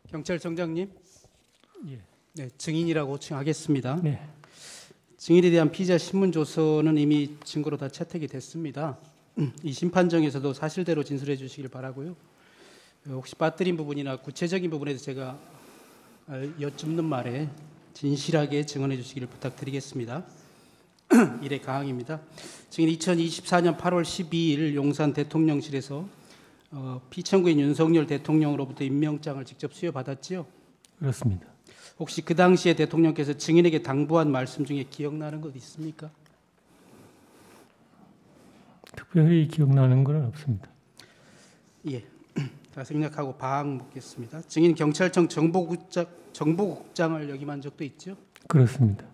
경찰청장님, 예. 네, 증인이라고 호칭하겠습니다. 네. 증인에 대한 피의자 신문 조서는 이미 증거로 다 채택이 됐습니다. 이 심판정에서도 사실대로 진술해 주시길 바라고요. 혹시 빠뜨린 부분이나 구체적인 부분에서 제가 여쭙는 말에 진실하게 증언해 주시기를 부탁드리겠습니다. 일의 가항입니다. 증인 2024년 8월 12일 용산 대통령실에서 피청구인 윤석열 대통령으로부터 임명장을 직접 수여받았지요? 그렇습니다. 혹시 그 당시에 대통령께서 증인에게 당부한 말씀 중에 기억나는 것 있습니까? 특별히 기억나는 건 없습니다. 예. 자, 생략하고 바항 묻겠습니다. 증인 경찰청 정보국장을 역임한 적도 있죠? 그렇습니다.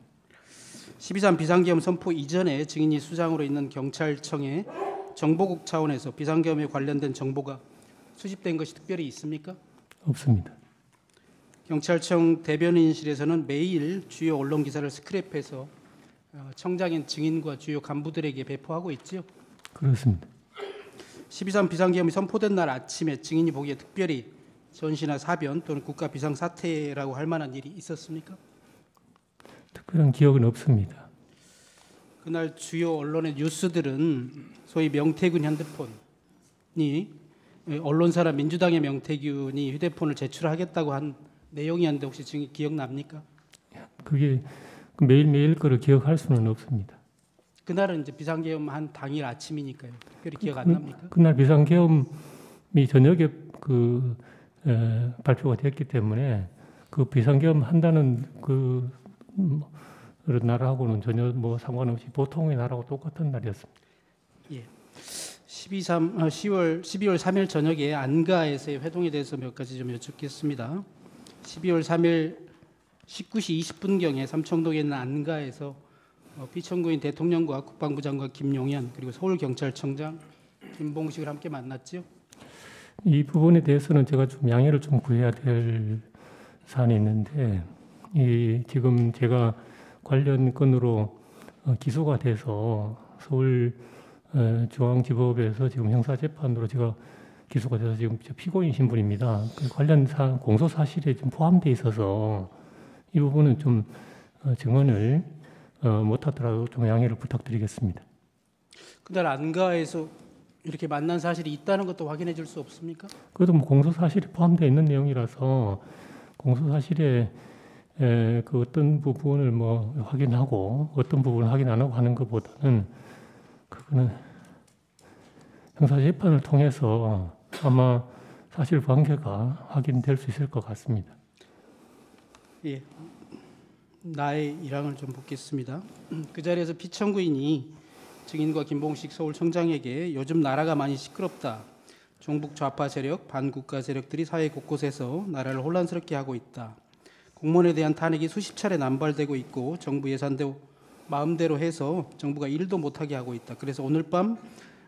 12.3 비상계엄 선포 이전에 증인이 수장으로 있는 경찰청에 정보국 차원에서 비상계엄에 관련된 정보가 수집된 것이 특별히 있습니까? 없습니다. 경찰청 대변인실에서는 매일 주요 언론 기사를 스크랩해서 청장인 증인과 주요 간부들에게 배포하고 있지요? 그렇습니다. 12.3 비상계엄이 선포된 날 아침에 증인이 보기에 특별히 전시나 사변 또는 국가 비상사태라고 할 만한 일이 있었습니까? 특별한 기억은 없습니다. 그날 주요 언론의 뉴스들은 소위 명태균 핸드폰이 언론사라 민주당의 명태균이 휴대폰을 제출하겠다고 한 내용이었는데 혹시 증인 기억납니까? 그게 매일매일 거를 기억할 수는 없습니다. 그날은 이제 비상계엄 한 당일 아침이니까요. 특별히 기억 안 납니까? 그날 비상계엄이 저녁에 발표가 됐기 때문에 그 비상계엄 한다는 그 날하고는 전혀 상관없이 보통의 날하고 똑같은 날이었습니다. 예. 12월 3일 저녁에 안가에서의 회동에 대해서 몇 가지 좀 여쭙겠습니다. 12월 3일 19시 20분경에 삼청동에 있는 안가에서 피청구인 대통령과 국방부 장관 김용현 그리고 서울경찰청장 김봉식을 함께 만났죠? 이 부분에 대해서는 제가 좀 양해를 좀 구해야 될 사안이 있는데 지금 제가 관련 건으로 기소가 돼서 서울 중앙지법에서 지금 형사재판으로 제가 기소가 돼서 지금 피고인 신분입니다. 그 관련 공소 사실에 좀 포함되어 있어서 이 부분은 좀 증언을 못하더라도 좀 양해를 부탁드리겠습니다. 그날 안가에서 이렇게 만난 사실이 있다는 것도 확인해 줄 수 없습니까? 그래도 공소 사실에 포함되어 있는 내용이라서 공소 사실에 그 어떤 부분을 확인하고 어떤 부분을 확인 안 하고 하는 것보다는 그거는 형사재판을 통해서 아마 사실관계가 확인될 수 있을 것 같습니다. 예, 나의 일항을 좀 묻겠습니다. 그 자리에서 피청구인이 증인과 김봉식 서울청장에게 요즘 나라가 많이 시끄럽다. 종북 좌파 세력, 반국가 세력들이 사회 곳곳에서 나라를 혼란스럽게 하고 있다. 공무원에 대한 탄핵이 수십 차례 남발되고 있고 정부 예산대로 마음대로 해서 정부가 일도 못하게 하고 있다. 그래서 오늘 밤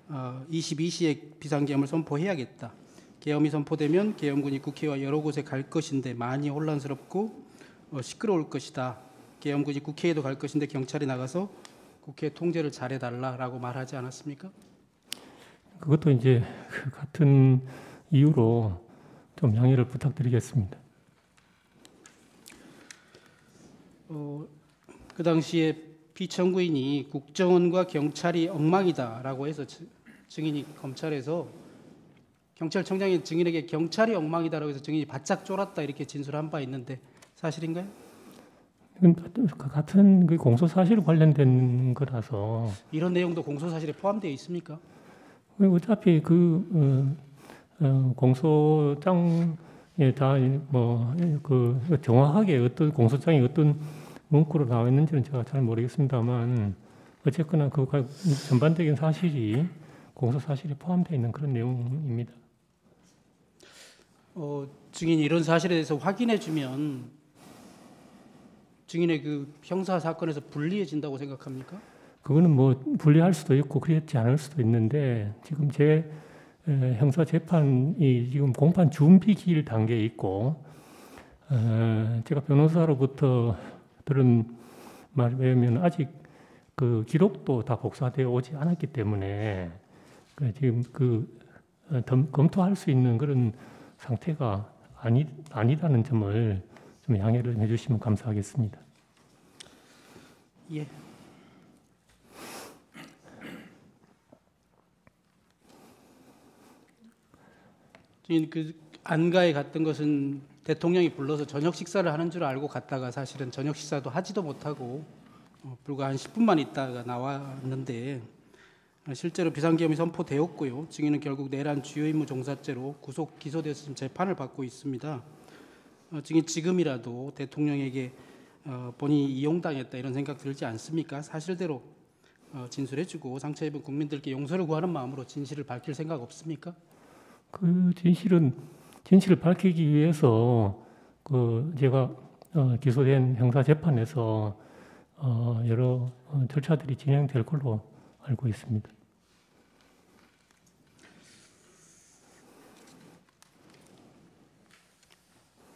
22시에 비상계엄을 선포해야겠다. 계엄이 선포되면 계엄군이 국회와 여러 곳에 갈 것인데 많이 혼란스럽고 시끄러울 것이다. 계엄군이 국회에도 갈 것인데 경찰이 나가서 국회 통제를 잘해달라라고 말하지 않았습니까? 그것도 이제 같은 이유로 좀 양해를 부탁드리겠습니다. 그 당시에 피청구인이 국정원과 경찰이 엉망이다라고 해서 증인이 검찰에서 경찰청장이 증인에게 경찰이 엉망이다라고 해서 증인이 바짝 쫄았다 이렇게 진술한 바 있는데 사실인가요? 같은 그 공소 사실 관련된 거라서 이런 내용도 공소 사실에 포함되어 있습니까? 어차피 공소장에 다 정확하게 어떤 공소장이 어떤 문구로 나와 있는지는 제가 잘 모르겠습니다만 어쨌거나 그 전반적인 사실이 공소 사실에 포함되어 있는 그런 내용입니다. 증인이 이런 사실에 대해서 확인해 주면 증인의 그 형사 사건에서 불리해진다고 생각합니까? 그거는 불리할 수도 있고 그렇지 않을 수도 있는데 지금 제 형사 재판이 지금 공판 준비 기일 단계에 있고 제가 변호사로부터 들은 말에 의하면 아직 그 기록도 다 복사되어 오지 않았기 때문에 지금 검토할 수 있는 그런 상태가 아니다는 점을 좀 양해를 좀 해주시면 감사하겠습니다. 예. 증인 그 안가에 갔던 것은 대통령이 불러서 저녁 식사를 하는 줄 알고 갔다가 사실은 저녁 식사도 하지도 못하고 불과 한 10분만 있다가 나왔는데 실제로 비상계엄이 선포되었고요. 증인은 결국 내란 주요 임무 종사죄로 구속 기소돼서 지금 재판을 받고 있습니다. 증인 지금이라도 대통령에게 본인이 이용당했다 이런 생각 들지 않습니까? 사실대로 진술해주고 상처 입은 국민들께 용서를 구하는 마음으로 진실을 밝힐 생각 없습니까? 그 진실을 밝히기 위해서 제가 기소된 형사 재판에서 여러 절차들이 진행될 걸로 알고 있습니다.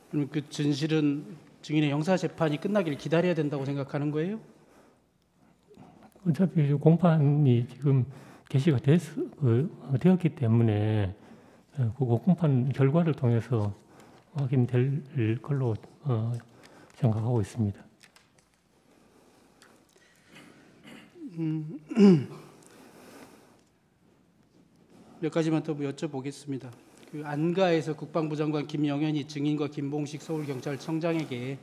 그럼 그 진실은 증인의 형사 재판이 끝나길 기다려야 된다고 생각하는 거예요? 어차피 공판이 지금 개시가 되었기 때문에 그 공판 결과를 통해서 확인될 걸로 생각하고 있습니다. 몇 가지만 더 여쭤보겠습니다. 그 안가에서 국방부 장관 김영현이 증인과 김봉식 서울경찰청장에게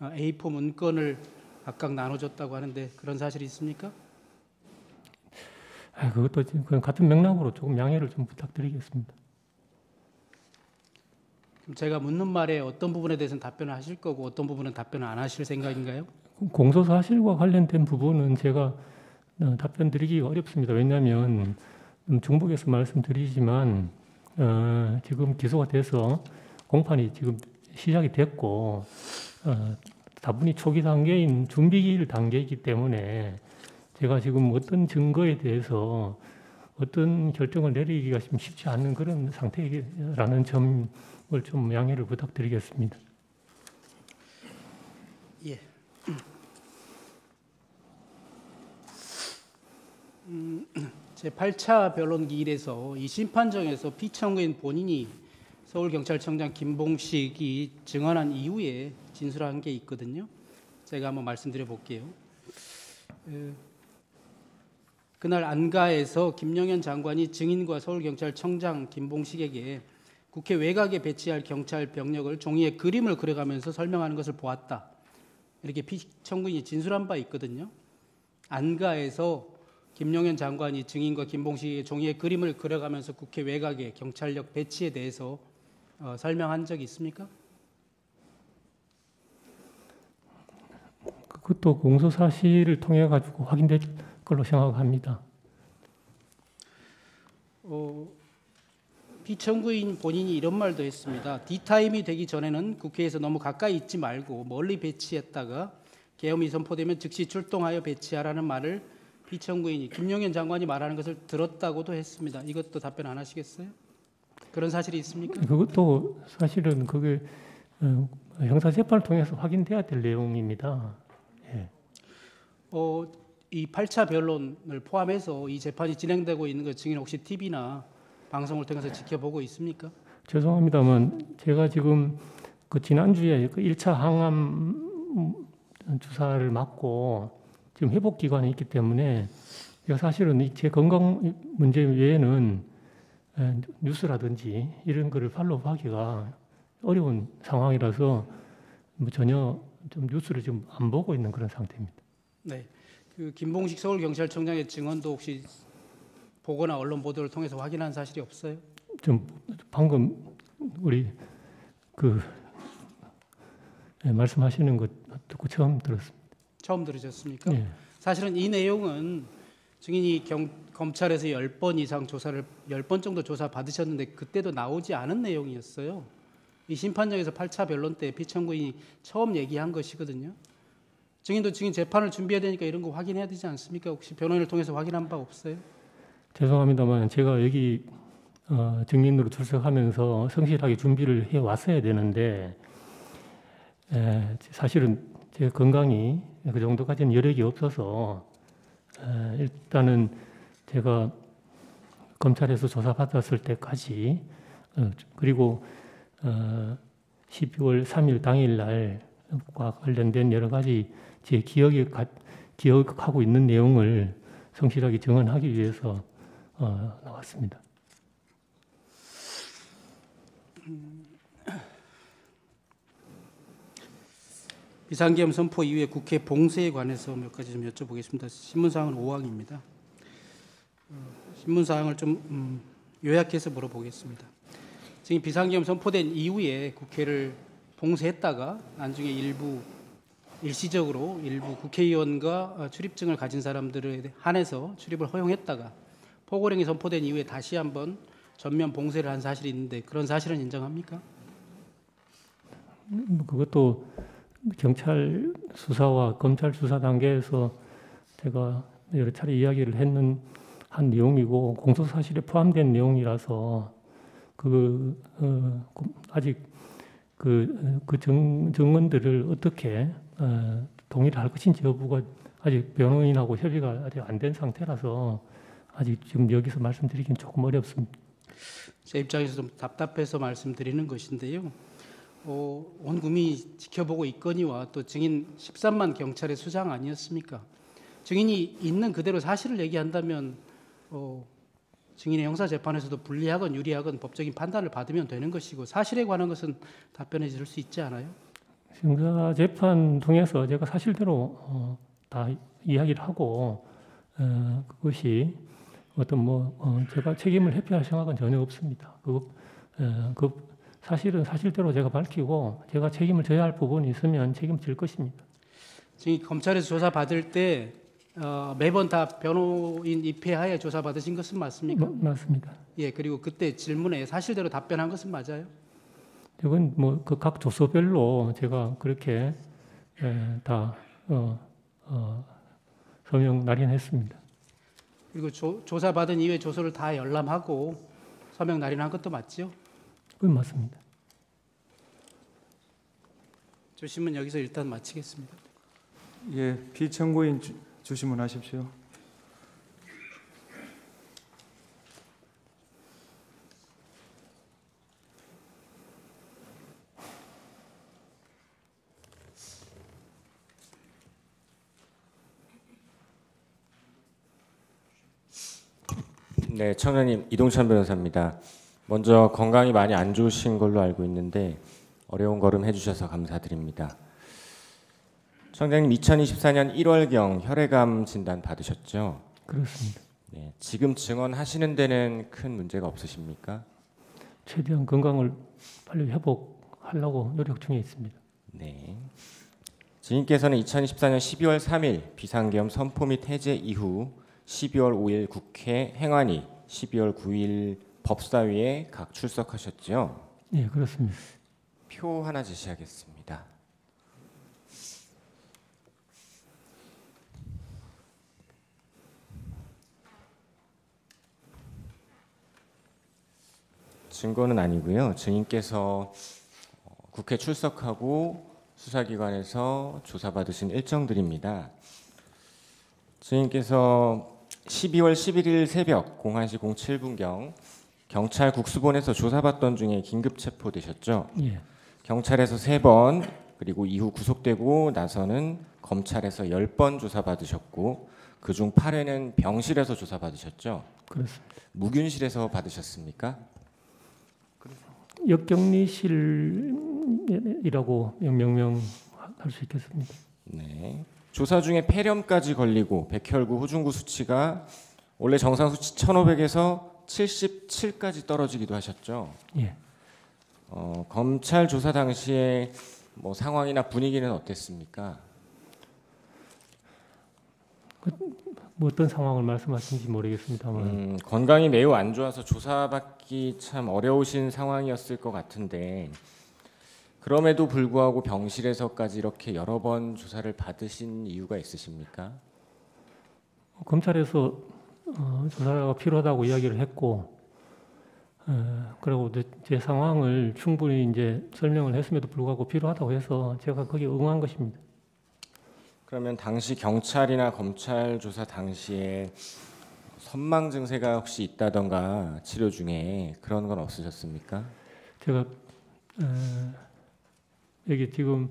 A4 문건을 각각 나눠줬다고 하는데 그런 사실이 있습니까? 그것도 지금 같은 맥락으로 조금 양해를 좀 부탁드리겠습니다. 그럼 제가 묻는 말에 어떤 부분에 대해서는 답변을 하실 거고 어떤 부분은 답변을 안 하실 생각인가요? 공소 사실과 관련된 부분은 제가 답변 드리기가 어렵습니다. 왜냐하면 중복해서 말씀드리지만 지금 기소가 돼서 공판이 지금 시작이 됐고 다분히 초기 단계인 준비 단계이기 때문에 제가 지금 어떤 증거에 대해서 어떤 결정을 내리기가 좀 쉽지 않은 그런 상태라는 점을 좀 양해를 부탁드리겠습니다. 예. 제 8차 변론 기일에서 이 심판정에서 피청구인 본인이 서울경찰청장 김봉식이 증언한 이후에 진술한 게 있거든요. 제가 한번 말씀드려 볼게요. 그날 안가에서 김영현 장관이 증인과 서울경찰청장 김봉식에게 국회 외곽에 배치할 경찰 병력을 종이에 그림을 그려가면서 설명하는 것을 보았다. 이렇게 피청구인이 진술한 바 있거든요. 안가에서 김영현 장관이 증인과 김봉식에게 종이에 그림을 그려가면서 국회 외곽에 경찰력 배치에 대해서 설명한 적이 있습니까? 그것도 공소 사실을 통해 가지고 확인될 걸로 생각합니다. 피청구인 본인이 이런 말도 했습니다. D타임이 되기 전에는 국회에서 너무 가까이 있지 말고 멀리 배치했다가 계엄이 선포되면 즉시 출동하여 배치하라는 말을 피청구인이 김영현 장관이 말하는 것을 들었다고도 했습니다. 이것도 답변 안 하시겠어요? 그런 사실이 있습니까? 그것도 사실은 그게 형사 재판을 통해서 확인돼야 될 내용입니다. 예. 이 8차 변론을 포함해서 이 재판이 진행되고 있는 것 증인 혹시 TV나 방송을 통해서 지켜보고 있습니까? 죄송합니다만 제가 지금 그 지난주에 그 1차 항암 주사를 맞고 지금 회복 기간이 있기 때문에 제가 사실은 제 건강 문제 외에는 뉴스라든지 이런 거를 팔로우하기가 어려운 상황이라서 전혀 좀 뉴스를 지금 안 보고 있는 그런 상태입니다. 네, 그 김봉식 서울경찰청장의 증언도 혹시 보거나 언론 보도를 통해서 확인한 사실이 없어요? 좀 방금 우리 말씀하시는 것 듣고 처음 들었습니다. 처음 들으셨습니까? 네. 사실은 이 내용은 증인이 검찰에서 10번 이상 조사를 10번 정도 조사 받으셨는데 그때도 나오지 않은 내용이었어요. 이 심판정에서 8차 변론 때 피청구인이 처음 얘기한 것이거든요. 증인도 증인 재판을 준비해야 되니까 이런 거 확인해야 되지 않습니까? 혹시 변호인을 통해서 확인한 바 없어요? 죄송합니다만 제가 여기 증인으로 출석하면서 성실하게 준비를 해 왔어야 되는데 사실은 제 건강이 그 정도까지는 여력이 없어서 일단은 제가 검찰에서 조사받았을 때까지 그리고 12월 3일 당일날과 관련된 여러 가지 제 기억하고 있는 내용을 성실하게 증언하기 위해서 나왔습니다. 비상계엄 선포 이후에 국회 봉쇄에 관해서 몇 가지 좀 여쭤보겠습니다. 신문사항은 5항입니다. 신문사항을 좀 요약해서 물어보겠습니다. 지금 비상계엄 선포된 이후에 국회를 봉쇄했다가 나중에 일시적으로 일부 국회의원과 출입증을 가진 사람들에 한해서 출입을 허용했다가 포고령이 선포된 이후에 다시 한번 전면 봉쇄를 한 사실이 있는데 그런 사실은 인정합니까? 그것도 경찰 수사와 검찰 수사 단계에서 제가 여러 차례 이야기를 한 내용이고 공소 사실에 포함된 내용이라서 아직 그 증언들을 어떻게 동의를 할 것인지 여부가 아직 변호인하고 협의가 아직 안 된 상태라서 아직 지금 여기서 말씀드리기는 조금 어렵습니다. 제 입장에서 좀 답답해서 말씀드리는 것인데요. 온 국민이 지켜보고 있거니와 또 증인 13만 경찰의 수장 아니었습니까? 증인이 있는 그대로 사실을 얘기한다면 증인의 형사재판에서도 불리하건 유리하건 법적인 판단을 받으면 되는 것이고 사실에 관한 것은 답변해 줄 수 있지 않아요? 형사재판 통해서 제가 사실대로 다 이야기를 하고 그것이 제가 책임을 회피할 생각은 전혀 없습니다. 사실은 사실대로 제가 밝히고 제가 책임을 져야 할 부분이 있으면 책임질 것입니다. 지금 검찰에서 조사 받을 때 매번 다 변호인 입회하에 조사 받으신 것은 맞습니까? 맞습니다. 예, 그리고 그때 질문에 사실대로 답변한 것은 맞아요? 이건 각 조서별로 제가 그렇게 다 서명 날인했습니다. 그리고 조사 받은 이후에 조서를 다 열람하고 서명 날인한 것도 맞지요? 그건 맞습니다. 주심은 여기서 일단 마치겠습니다. 예, 피청구인 주심문하십시오. 네, 청장님 이동찬 변호사입니다. 먼저 건강이 많이 안 좋으신 걸로 알고 있는데 어려운 걸음 해주셔서 감사드립니다. 청장님 2024년 1월경 혈액암 진단 받으셨죠? 그렇습니다. 네, 지금 증언하시는 데는 큰 문제가 없으십니까? 최대한 건강을 빨리 회복하려고 노력 중에 있습니다. 네. 증인께서는 2024년 12월 3일 비상계엄 선포 및 해제 이후 12월 5일 국회 행안위, 12월 9일 법사위에 각 출석하셨죠? 네, 그렇습니다. 표 하나 제시하겠습니다. 증거는 아니고요. 증인께서 국회 출석하고 수사기관에서 조사받으신 일정들입니다. 증인께서 12월 11일 새벽 01시 07분경 경찰 국수본에서 조사받던 중에 긴급 체포되셨죠? 예. 경찰에서 3번 그리고 이후 구속되고 나서는 검찰에서 10번 조사받으셨고 그중 8회는 병실에서 조사받으셨죠? 그렇습니다. 무균실에서 받으셨습니까? 역격리실이라고 명명할 수 있겠습니다. 네. 조사 중에 폐렴까지 걸리고 백혈구, 후중구 수치가 원래 정상 수치 1,500에서 77까지 떨어지기도 하셨죠. 예. 검찰 조사 당시에 상황이나 분위기는 어땠습니까? 어떤 상황을 말씀하시는지 모르겠습니다만 건강이 매우 안 좋아서 조사받기 참 어려우신 상황이었을 것 같은데 그럼에도 불구하고 병실에서까지 이렇게 여러 번 조사를 받으신 이유가 있으십니까? 검찰에서 조사가 필요하다고 이야기를 했고 그리고 제 상황을 충분히 이제 설명을 했음에도 불구하고 필요하다고 해서 제가 거기에 응한 것입니다. 그러면 당시 경찰이나 검찰 조사 당시에 선망 증세가 혹시 있다던가 치료 중에 그런 건 없으셨습니까? 제가 여기 지금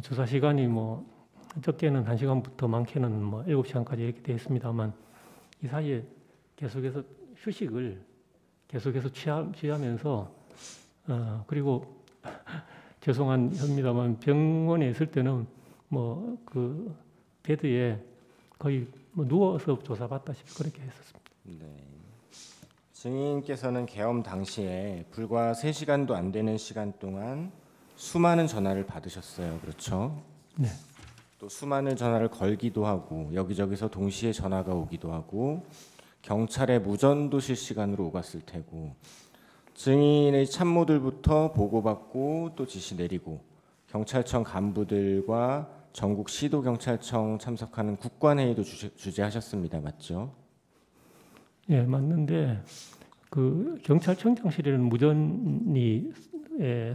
조사 시간이 뭐 적게는 1시간부터 많게는 뭐 7시간까지 이렇게 되어 있습니다만 이 사이에 계속해서 휴식을 계속해서 취하면서 그리고 죄송합니다만 병원에 있을 때는 뭐 그 베드에 거의 뭐 누워서 조사받다시피 그렇게 했었습니다. 네. 증인께서는 계엄 당시에 불과 3시간도 안 되는 시간 동안 수많은 전화를 받으셨어요. 그렇죠? 네. 또 수많은 전화를 걸기도 하고 여기저기서 동시에 전화가 오기도 하고 경찰의 무전도 실시간으로 오갔을 테고 증인의 참모들부터 보고받고 또 지시 내리고 경찰청 간부들과 전국 시도경찰청 참석하는 국관회의도 주재하셨습니다. 맞죠? 예, 맞는데 그 경찰청장실에는 무전이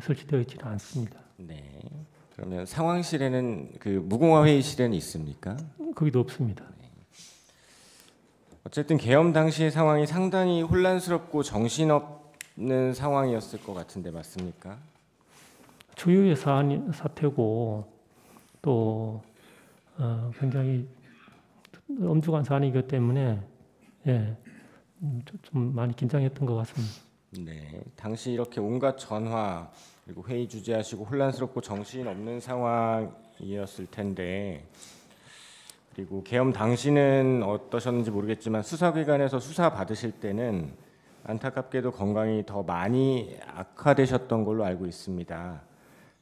설치되어 있지는 않습니다. 네. 그러면 상황실에는 그 무공화 회의실에는 있습니까? 거기도 없습니다. 어쨌든 계엄 당시의 상황이 상당히 혼란스럽고 정신없는 상황이었을 것 같은데 맞습니까? 초유의 사태고 또 굉장히 엄중한 사안이기 때문에 예, 좀 많이 긴장했던 것 같습니다. 네, 당시 이렇게 온갖 전화 그리고 회의 주재하시고 혼란스럽고 정신없는 상황이었을 텐데 그리고 계엄 당시는 어떠셨는지 모르겠지만 수사기관에서 수사 받으실 때는 안타깝게도 건강이 더 많이 악화되셨던 걸로 알고 있습니다.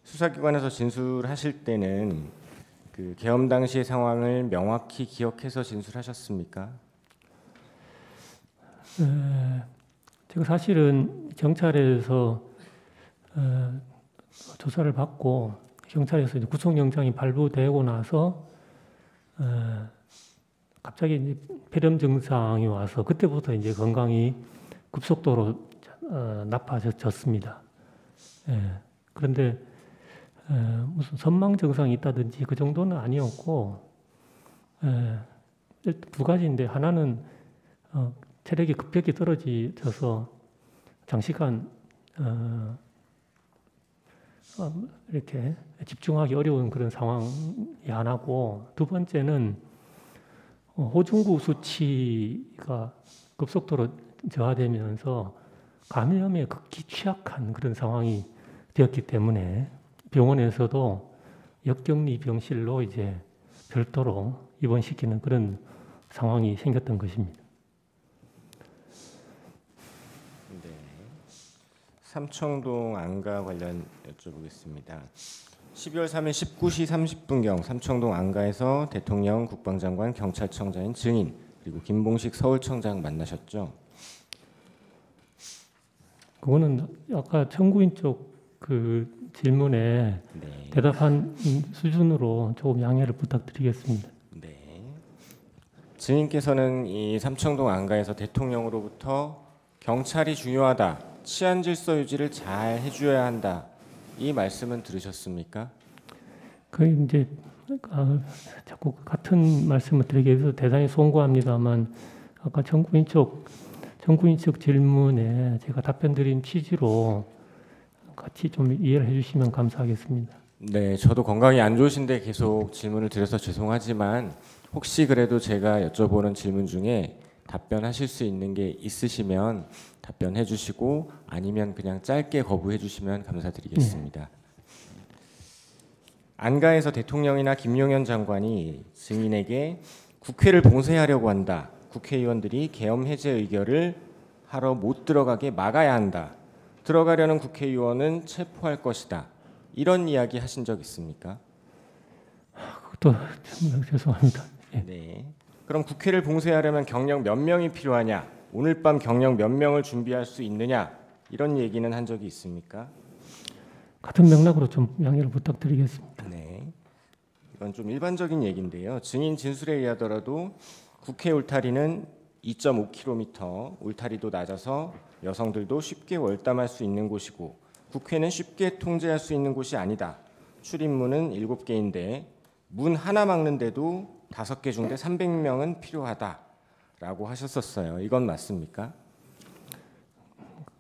수사기관에서 진술하실 때는 그 계엄 당시의 상황을 명확히 기억해서 진술하셨습니까? 제가 사실은 경찰에서 조사를 받고 경찰에서 이제 구속영장이 발부되고 나서 갑자기 이제 폐렴 증상이 와서 그때부터 이제 건강이 급속도로 나빠졌습니다. 그런데 무슨 선망 증상이 있다든지 그 정도는 아니었고 두 가지인데 하나는 체력이 급격히 떨어져서 장시간 이렇게 집중하기 어려운 그런 상황이 하나고 두 번째는 호중구 수치가 급속도로 저하되면서 감염에 극히 취약한 그런 상황이 되었기 때문에 병원에서도 역격리 병실로 이제 별도로 입원시키는 그런 상황이 생겼던 것입니다. 네. 삼청동 안가 관련 여쭤보겠습니다. 12월 3일 19시 30분경 삼청동 안가에서 대통령, 국방장관, 경찰청장인 증인 그리고 김봉식 서울청장 만나셨죠? 그거는 아까 청구인 쪽 그 질문에 네. 대답한 수준으로 조금 양해를 부탁드리겠습니다. 네. 증인께서는 이 삼청동 안가에서 대통령으로부터 경찰이 중요하다, 치안 질서 유지를 잘 해줘야 한다 이 말씀은 들으셨습니까? 그 이제 자꾸 같은 말씀을 드리게 해서 대단히 송구합니다만 아까 청구인 쪽 질문에 제가 답변 드린 취지로 같이 좀 이해를 해주시면 감사하겠습니다. 네, 저도 건강이 안 좋으신데 계속 질문을 드려서 죄송하지만 혹시 그래도 제가 여쭤보는 질문 중에 답변하실 수 있는 게 있으시면 답변해 주시고 아니면 그냥 짧게 거부해 주시면 감사드리겠습니다. 안가에서 대통령이나 김용현 장관이 증인에게 국회를 봉쇄하려고 한다. 국회의원들이 계엄 해제 의결을 하러 못 들어가게 막아야 한다. 들어가려는 국회의원은 체포할 것이다. 이런 이야기 하신 적 있습니까? 그것도 죄송합니다. 예. 네. 그럼 국회를 봉쇄하려면 경력 몇 명이 필요하냐? 오늘 밤 경력 몇 명을 준비할 수 있느냐? 이런 얘기는 한 적이 있습니까? 같은 맥락으로 좀 양해를 부탁드리겠습니다. 네. 이건 좀 일반적인 얘기인데요. 증인 진술에 의하더라도 국회 울타리는 2.5km, 울타리도 낮아서 여성들도 쉽게 월담할 수 있는 곳이고 국회는 쉽게 통제할 수 있는 곳이 아니다. 출입문은 7개인데 문 하나 막는데도 5개 중대 300명은 필요하다라고 하셨었어요. 이건 맞습니까?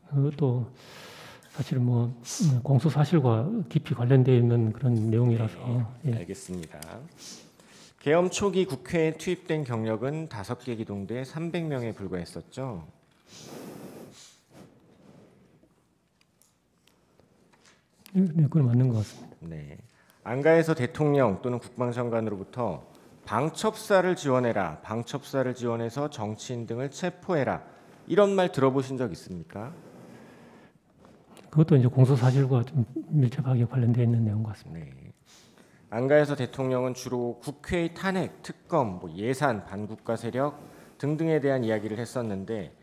그것도 사실 뭐 공소 사실과 깊이 관련되어 있는 그런 내용이라서 예. 알겠습니다. 계엄 초기 국회에 투입된 경력은 5개 기동대 300명에 불과했었죠. 네, 그건 맞는 것 같습니다. 네. 안가에서 대통령 또는 국방장관으로부터 방첩사를 지원해라, 방첩사를 지원해서 정치인 등을 체포해라 이런 말 들어보신 적 있습니까? 그것도 이제 공소 사실과 좀 밀접하게 관련되어 있는 내용 같습니다. 네. 안가에서 대통령은 주로 국회의 탄핵, 특검, 예산, 반국가 세력 등등에 대한 이야기를 했었는데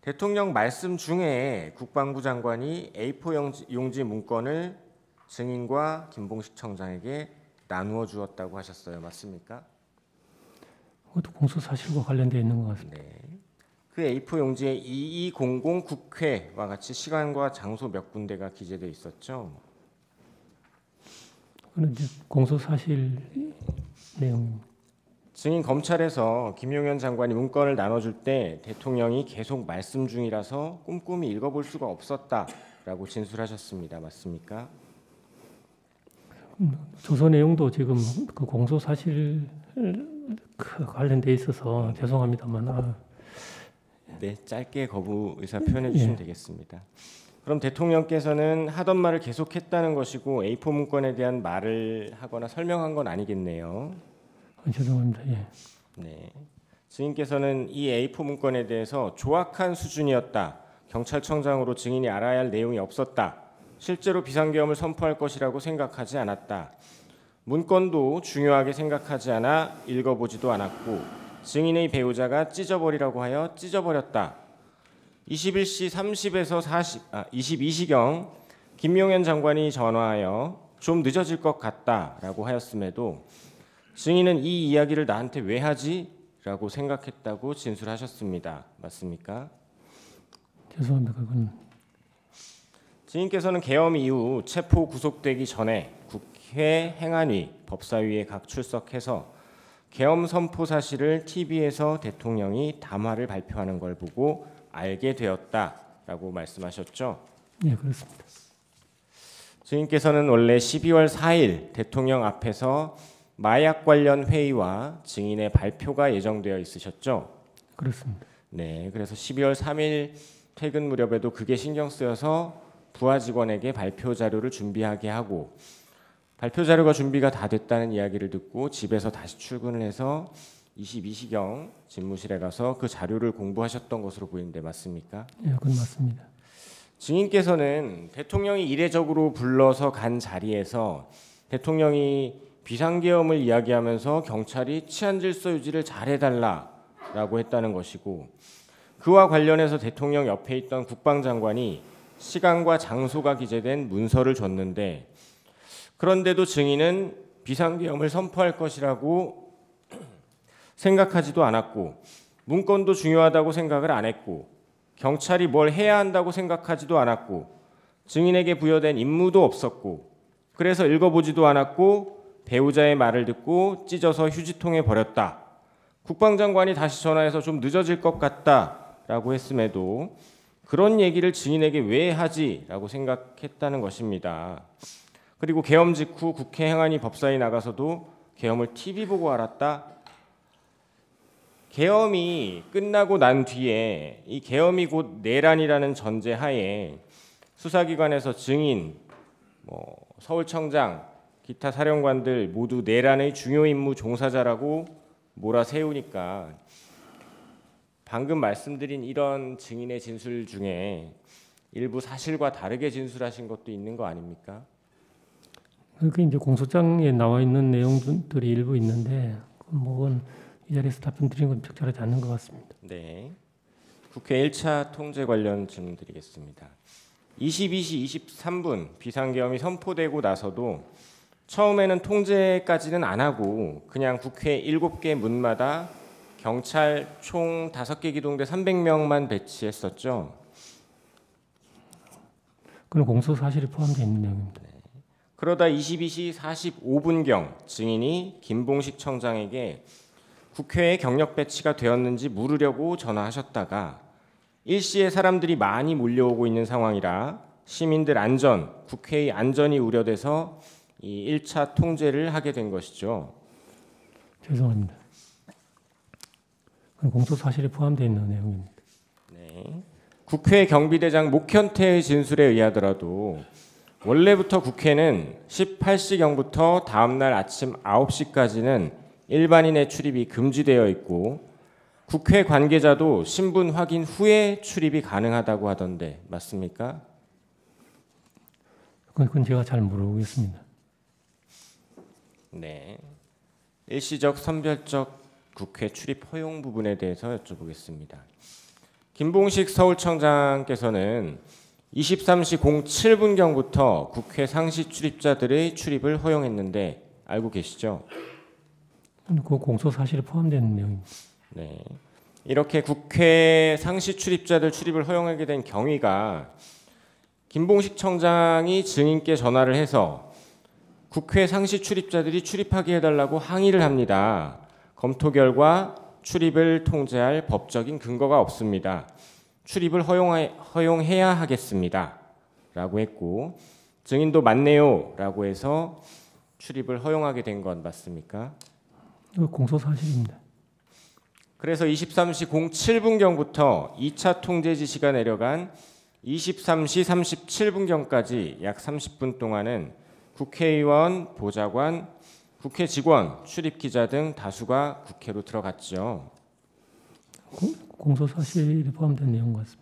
대통령 말씀 중에 국방부 장관이 A4 용지 문건을 증인과 김봉식 청장에게 나누어 주었다고 하셨어요. 맞습니까? 그것도 공소 사실과 관련되어 있는 것 같습니다. 네. 그 A4 용지에 2200 국회와 같이 시간과 장소 몇 군데가 기재되어 있었죠. 그건 이제 공소 사실 내용입니다. 증인 검찰에서 김용현 장관이 문건을 나눠줄 때 대통령이 계속 말씀 중이라서 꼼꼼히 읽어볼 수가 없었다라고 진술하셨습니다. 맞습니까? 조서 내용도 지금 그 공소 사실 관련돼 있어서 죄송합니다만 네, 짧게 거부 의사 표현해 주시면 되겠습니다. 그럼 대통령께서는 하던 말을 계속했다는 것이고 A4 문건에 대한 말을 하거나 설명한 건 아니겠네요. 죄송합니다. 예. 네. 증인께서는 이 A4 문건에 대해서 조악한 수준이었다. 경찰청장으로 증인이 알아야 할 내용이 없었다. 실제로 비상계엄을 선포할 것이라고 생각하지 않았다. 문건도 중요하게 생각하지 않아 읽어보지도 않았고 증인의 배우자가 찢어버리라고 하여 찢어버렸다. 21시 30에서 22시경 김용현 장관이 전화하여 좀 늦어질 것 같다라고 하였음에도 증인은 이 이야기를 나한테 왜 하지? 라고 생각했다고 진술하셨습니다. 맞습니까? 죄송합니다. 그건 증인께서는 계엄 이후 체포 구속되기 전에 국회 행안위, 법사위에 각 출석해서 계엄 선포 사실을 TV에서 대통령이 담화를 발표하는 걸 보고 알게 되었다라고 말씀하셨죠. 예, 그렇습니다. 증인께서는 원래 12월 4일 대통령 앞에서 마약 관련 회의와 증인의 발표가 예정되어 있으셨죠. 그렇습니다. 네, 그래서 12월 3일 퇴근 무렵에도 그게 신경 쓰여서 부하 직원에게 발표 자료를 준비하게 하고 발표 자료가 준비가 다 됐다는 이야기를 듣고 집에서 다시 출근을 해서 22시경 집무실에 가서 그 자료를 공부하셨던 것으로 보이는데 맞습니까? 예, 그건 맞습니다. 증인께서는 대통령이 이례적으로 불러서 간 자리에서 대통령이 비상계엄을 이야기하면서 경찰이 치안질서 유지를 잘해달라라고 했다는 것이고 그와 관련해서 대통령 옆에 있던 국방장관이 시간과 장소가 기재된 문서를 줬는데 그런데도 증인은 비상계엄을 선포할 것이라고 생각하지도 않았고 문건도 중요하다고 생각을 안 했고 경찰이 뭘 해야 한다고 생각하지도 않았고 증인에게 부여된 임무도 없었고 그래서 읽어보지도 않았고 배우자의 말을 듣고 찢어서 휴지통에 버렸다. 국방장관이 다시 전화해서 좀 늦어질 것 같다라고 했음에도 그런 얘기를 증인에게 왜 하지라고 생각했다는 것입니다. 그리고 계엄 직후 국회 행안위 법사위 나가서도 계엄을 TV 보고 알았다. 계엄이 끝나고 난 뒤에 이 계엄이 곧 내란이라는 전제하에 수사기관에서 증인, 서울청장, 기타 사령관들 모두 내란의 중요 임무 종사자라고 몰아세우니까 방금 말씀드린 이런 증인의 진술 중에 일부 사실과 다르게 진술하신 것도 있는 거 아닙니까? 그게 이제 공소장에 나와 있는 내용들이 일부 있는데 그건 이 자리에서 답변드리는 건 적절하지 않는 것 같습니다. 네. 국회 1차 통제 관련 질문 드리겠습니다. 22시 23분 비상계엄이 선포되고 나서도 처음에는 통제까지는 안 하고 그냥 국회 7개 문마다 경찰 총 5개 기동대 300명만 배치했었죠. 그건 공소 사실이 포함되어 있는 내용입니다. 그러다 22시 45분경 증인이 김봉식 청장에게 국회에 경력 배치가 되었는지 물으려고 전화하셨다가 일시에 사람들이 많이 몰려오고 있는 상황이라 시민들 안전, 국회의 안전이 우려돼서 이 1차 통제를 하게 된 것이죠. 죄송합니다. 그건 공소 사실에 포함되어 있는 내용입니다. 네. 국회 경비대장 목현태의 진술에 의하더라도 원래부터 국회는 18시경부터 다음날 아침 9시까지는 일반인의 출입이 금지되어 있고 국회 관계자도 신분 확인 후에 출입이 가능하다고 하던데 맞습니까? 그건 제가 잘 모르겠습니다. 네. 일시적 선별적 국회 출입 허용 부분에 대해서 여쭤보겠습니다. 김봉식 서울청장께서는 23시 07분경부터 국회 상시 출입자들의 출입을 허용했는데 알고 계시죠? 그 공소 사실에 포함되는 내용입니다. 네. 이렇게 국회 상시 출입자들 출입을 허용하게 된 경위가 김봉식 청장이 증인께 전화를 해서 국회 상시 출입자들이 출입하게 해달라고 항의를 합니다. 검토 결과 출입을 통제할 법적인 근거가 없습니다. 출입을 허용해야 하겠습니다. 라고 했고 증인도 맞네요. 라고 해서 출입을 허용하게 된 건 맞습니까? 공소 사실입니다. 그래서 23시 07분경부터 2차 통제 지시가 내려간 23시 37분경까지 약 30분 동안은 국회의원, 보좌관, 국회 직원, 출입 기자 등 다수가 국회로 들어갔죠. 공소 사실에 포함된 내용 같습니다.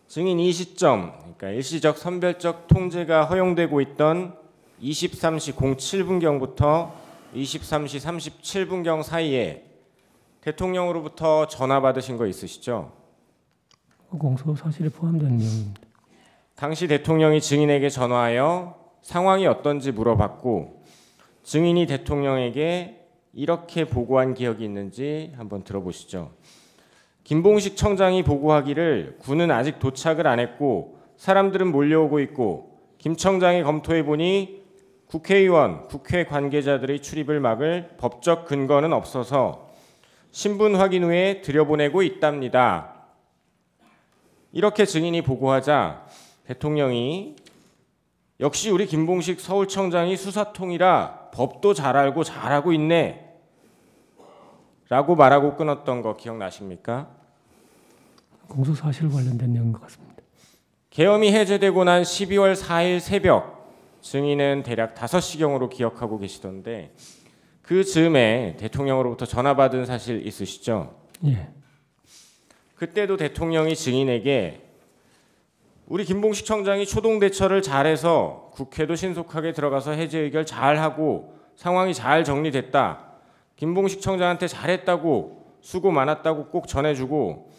증인 이 시점, 그러니까 일시적 선별적 통제가 허용되고 있던 23시 07분경부터 23시 37분경 사이에 대통령으로부터 전화 받으신 거 있으시죠? 공소 사실에 포함된 내용입니다. 당시 대통령이 증인에게 전화하여 상황이 어떤지 물어봤고 증인이 대통령에게 이렇게 보고한 기억이 있는지 한번 들어보시죠. 김봉식 청장이 보고하기를 군은 아직 도착을 안 했고 사람들은 몰려오고 있고 김 청장이 검토해 보니 국회의원, 국회 관계자들의 출입을 막을 법적 근거는 없어서 신분 확인 후에 들여보내고 있답니다. 이렇게 증인이 보고하자 대통령이 역시 우리 김봉식 서울청장이 수사통이라 법도 잘 알고 잘하고 있네 라고 말하고 끊었던 거 기억나십니까? 공소 사실 관련된 내용인 것 같습니다. 계엄이 해제되고 난 12월 4일 새벽 증인은 대략 5시경으로 기억하고 계시던데 그 즈음에 대통령으로부터 전화 받은 사실 있으시죠? 예. 그때도 대통령이 증인에게 우리 김봉식 청장이 초동 대처를 잘해서 국회도 신속하게 들어가서 해제 의결 잘하고 상황이 잘 정리됐다. 김봉식 청장한테 잘했다고 수고 많았다고 꼭 전해주고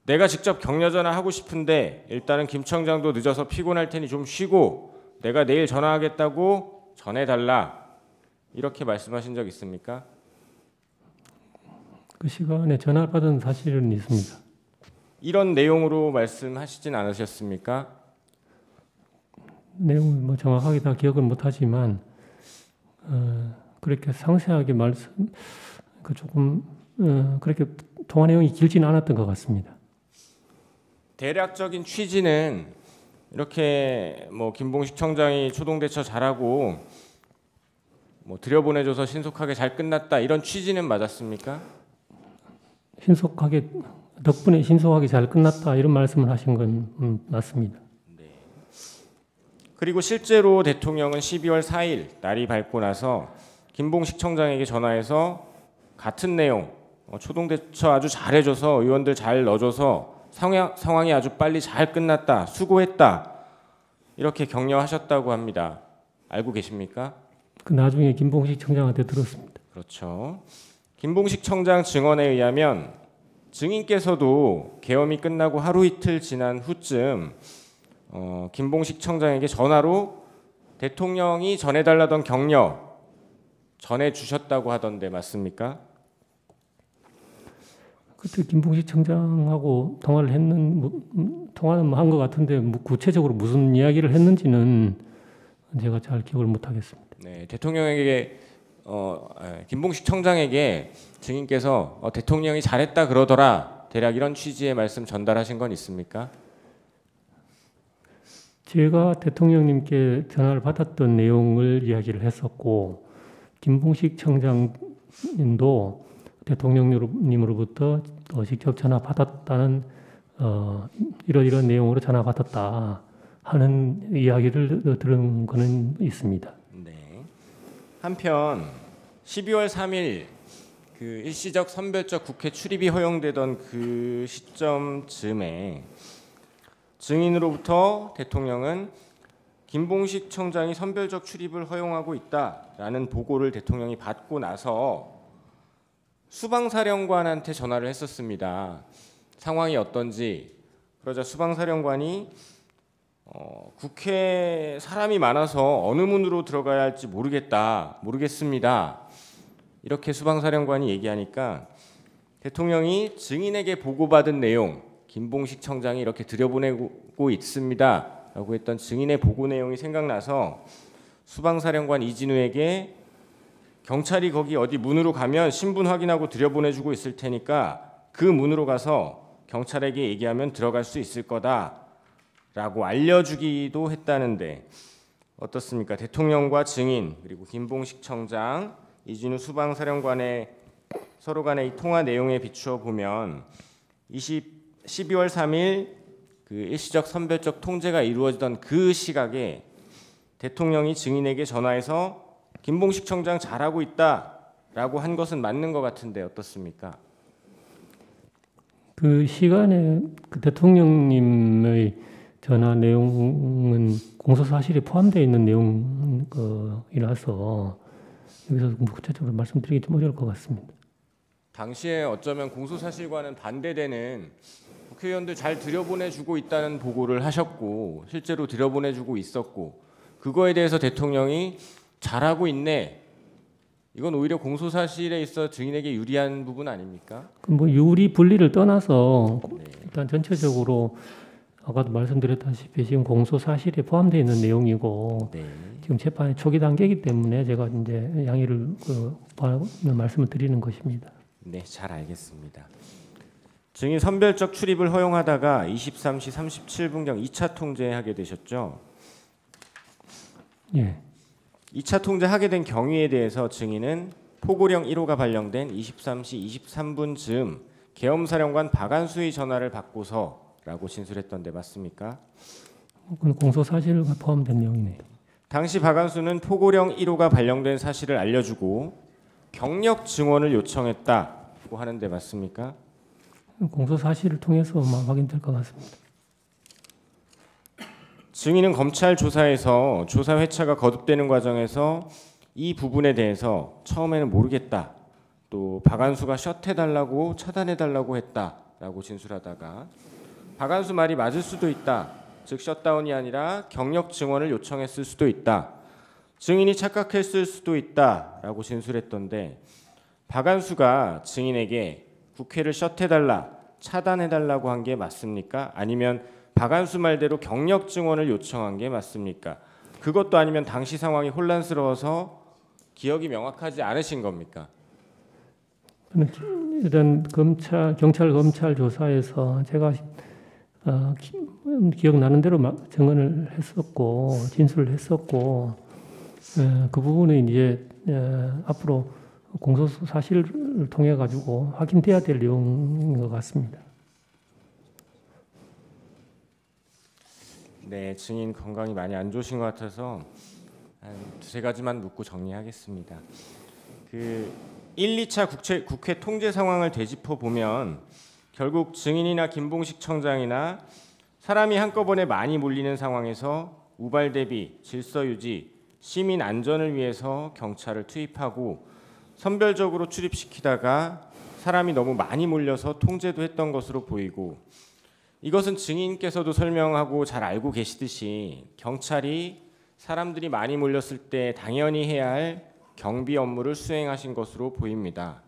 내가 직접 격려 전화하고 싶은데 일단은 김 청장도 늦어서 피곤할 테니 좀 쉬고 내가 내일 전화하겠다고 전해달라. 이렇게 말씀하신 적 있습니까? 그 시간에 전화 받은 사실은 있습니다. 이런 내용으로 말씀하시진 않으셨습니까? 내용은 뭐 정확하게 다 기억은 못하지만 그렇게 상세하게 조금 그렇게 통화 내용이 길지는 않았던 것 같습니다. 대략적인 취지는 이렇게 뭐 김봉식 청장이 초동 대처 잘하고 뭐 들여보내줘서 신속하게 잘 끝났다 이런 취지는 맞았습니까? 덕분에 신속하게 잘 끝났다 이런 말씀을 하신 건 맞습니다. 네. 그리고 실제로 대통령은 12월 4일 날이 밝고 나서 김봉식 청장에게 전화해서 같은 내용 초동 대처 아주 잘해줘서 의원들 잘 넣어줘서 상황이 아주 빨리 잘 끝났다 수고했다 이렇게 격려하셨다고 합니다. 알고 계십니까? 그 나중에 김봉식 청장한테 들었습니다. 그렇죠. 김봉식 청장 증언에 의하면 증인께서도 계엄이 끝나고 하루 이틀 지난 후쯤 김봉식 청장에게 전화로 대통령이 전해달라던 격려 전해주셨다고 하던데 맞습니까? 그때 김봉식 청장하고 통화는 한 것 같은데 구체적으로 무슨 이야기를 했는지는 제가 잘 기억을 못하겠습니다. 네, 대통령에게 김봉식 청장에게 증인께서 대통령이 잘했다 그러더라 대략 이런 취지의 말씀 전달하신 건 있습니까? 제가 대통령님께 전화를 받았던 내용을 이야기를 했었고 김봉식 청장님도 대통령님으로부터 또 직접 전화 받았다는 이런 내용으로 전화 받았다 하는 이야기를 들은 거는 있습니다. 네. 한편 12월 3일 그 일시적 선별적 국회 출입이 허용되던 그 시점쯤에 증인으로부터 대통령은 김봉식 청장이 선별적 출입을 허용하고 있다라는 보고를 대통령이 받고 나서 수방사령관한테 전화를 했었습니다. 상황이 어떤지. 그러자 수방사령관이 국회에 사람이 많아서 어느 문으로 들어가야 할지 모르겠습니다. 이렇게 수방사령관이 얘기하니까 대통령이 증인에게 보고받은 내용, 김봉식 청장이 이렇게 들여보내고 있습니다 라고 했던 증인의 보고 내용이 생각나서 수방사령관 이진우에게 경찰이 거기 어디 문으로 가면 신분 확인하고 들여보내주고 있을 테니까 그 문으로 가서 경찰에게 얘기하면 들어갈 수 있을 거다 라고 알려주기도 했다는데 어떻습니까? 대통령과 증인 그리고 김봉식 청장, 이진우 수방사령관의 서로 간의 이 통화 내용에 비추어 보면 12월 3일 그 일시적 선별적 통제가 이루어지던 그 시각에 대통령이 증인에게 전화해서 김봉식 청장 잘하고 있다라고 한 것은 맞는 것 같은데 어떻습니까? 그 시간에 그 대통령님의 전화 내용은 공소사실에 포함되어 있는 내용이라서 여기서 구체적으로 말씀드리기 좀 어려울 것 같습니다. 당시에 어쩌면 공소사실과는 반대되는 국회의원들 잘 들여보내주고 있다는 보고를 하셨고 실제로 들여보내주고 있었고 그거에 대해서 대통령이 잘하고 있네. 이건 오히려 공소사실에 있어 증인에게 유리한 부분 아닙니까? 뭐 유리 분리를 떠나서 네. 일단 전체적으로 아까도 말씀드렸다시피 지금 공소사실에 포함되어 있는 내용이고 네. 지금 재판의 초기 단계이기 때문에 제가 이제 양해를 말씀을 드리는 것입니다. 네, 잘 알겠습니다. 증인 선별적 출입을 허용하다가 23시 37분경 2차 통제하게 되셨죠? 예. 2차 통제하게 된 경위에 대해서 증인은 포고령 1호가 발령된 23시 23분 즈음 계엄사령관 박안수의 전화를 받고서라고 진술했던데 맞습니까? 그건 공소사실과 포함된 내용이네요. 당시 박안수는 포고령 1호가 발령된 사실을 알려주고 경력 증언을 요청했다고 하는데 맞습니까? 공소사실을 통해서만 확인될 것 같습니다. 증인은 검찰 조사에서 조사 회차가 거듭되는 과정에서 이 부분에 대해서 처음에는 모르겠다. 또 박안수가 셧해달라고 차단해달라고 했다라고 진술하다가 박안수 말이 맞을 수도 있다. 즉 셧다운이 아니라 경력 증언을 요청했을 수도 있다. 증인이 착각했을 수도 있다라고 진술했던데 박안수가 증인에게 국회를 셧해달라, 차단해달라고 한 게 맞습니까? 아니면 박안수 말대로 경력 증언을 요청한 게 맞습니까? 그것도 아니면 당시 상황이 혼란스러워서 기억이 명확하지 않으신 겁니까? 일단 경찰 검찰 조사에서 제가 기억나는 대로 증언을 했었고 진술을 했었고 그 부분은 이제 앞으로 공소사실을 통해 가지고 확인돼야 될 내용인 것 같습니다. 네, 증인 건강이 많이 안 좋으신 것 같아서 한 두세 가지만 묻고 정리하겠습니다. 그 1, 2차 국회 통제 상황을 되짚어 보면 결국 증인이나 김봉식 청장이나 사람이 한꺼번에 많이 몰리는 상황에서 우발 대비, 질서 유지, 시민 안전을 위해서 경찰을 투입하고 선별적으로 출입시키다가 사람이 너무 많이 몰려서 통제도 했던 것으로 보이고 이것은 증인께서도 설명하고 잘 알고 계시듯이 경찰이 사람들이 많이 몰렸을 때 당연히 해야 할 경비 업무를 수행하신 것으로 보입니다.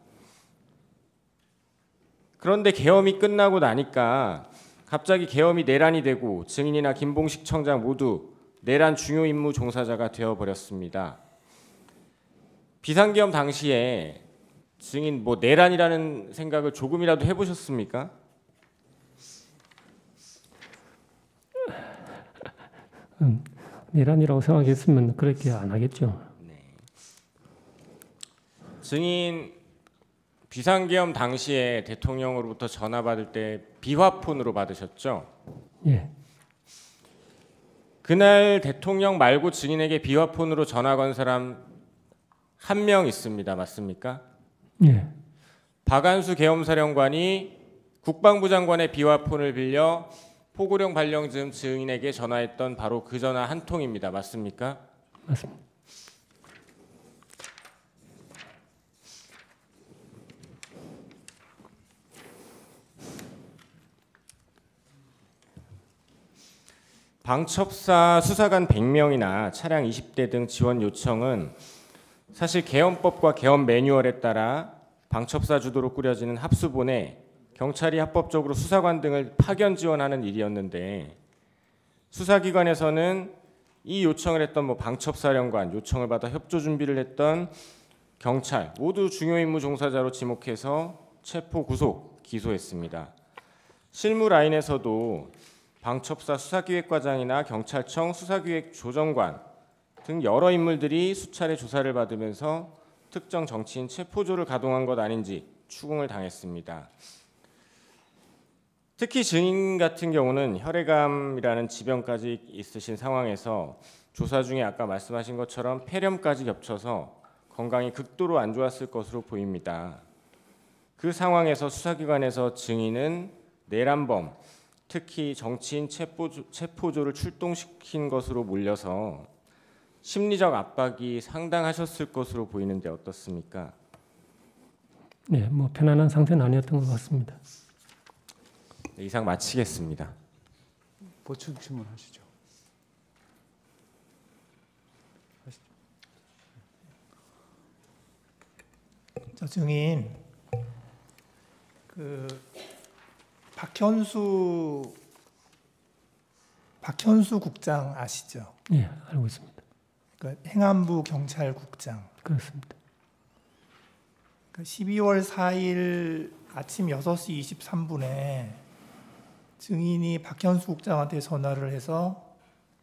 그런데 계엄이 끝나고 나니까 갑자기 계엄이 내란이 되고 증인이나 김봉식 청장 모두 내란 중요 임무 종사자가 되어버렸습니다. 비상계엄 당시에 증인 내란이라는 생각을 조금이라도 해보셨습니까? 내란이라고 생각했으면 그렇게 안 하겠죠. 증인 비상계엄 당시에 대통령으로부터 전화 받을 때 비화폰으로 받으셨죠? 예, 그날 대통령 말고 증인에게 비화폰으로 전화 건 사람 한 명 있습니다. 맞습니까? 예, 박안수 계엄사령관이 국방부 장관의 비화폰을 빌려 포고령 발령 즈음 증인에게 전화했던 바로 그 전화 한 통입니다. 맞습니까? 맞습니다. 방첩사 수사관 100명이나 차량 20대 등 지원 요청은 사실 계엄법과 계엄 매뉴얼에 따라 방첩사 주도로 꾸려지는 합수본에 경찰이 합법적으로 수사관 등을 파견 지원하는 일이었는데 수사기관에서는 이 요청을 했던 방첩사령관, 요청을 받아 협조 준비를 했던 경찰 모두 중요 임무 종사자로 지목해서 체포, 구속, 기소했습니다. 실무 라인에서도 방첩사 수사기획과장이나 경찰청 수사기획조정관 등 여러 인물들이 수차례 조사를 받으면서 특정 정치인 체포조를 가동한 것 아닌지 추궁을 당했습니다. 특히 증인 같은 경우는 혈액암이라는 지병까지 있으신 상황에서 조사 중에 아까 말씀하신 것처럼 폐렴까지 겹쳐서 건강이 극도로 안 좋았을 것으로 보입니다. 그 상황에서 수사기관에서 증인은 내란범, 특히 정치인 체포조를 출동시킨 것으로 몰려서 심리적 압박이 상당하셨을 것으로 보이는데 어떻습니까? 네, 편안한 상태는 아니었던 것 같습니다. 네, 이상 마치겠습니다. 보충 질문하시죠. 저 증인 박현수 국장 아시죠? 예, 알고 있습니다. 행안부 경찰국장. 그렇습니다. 12월 4일 아침 6시 23분에 증인이 박현수 국장한테 전화를 해서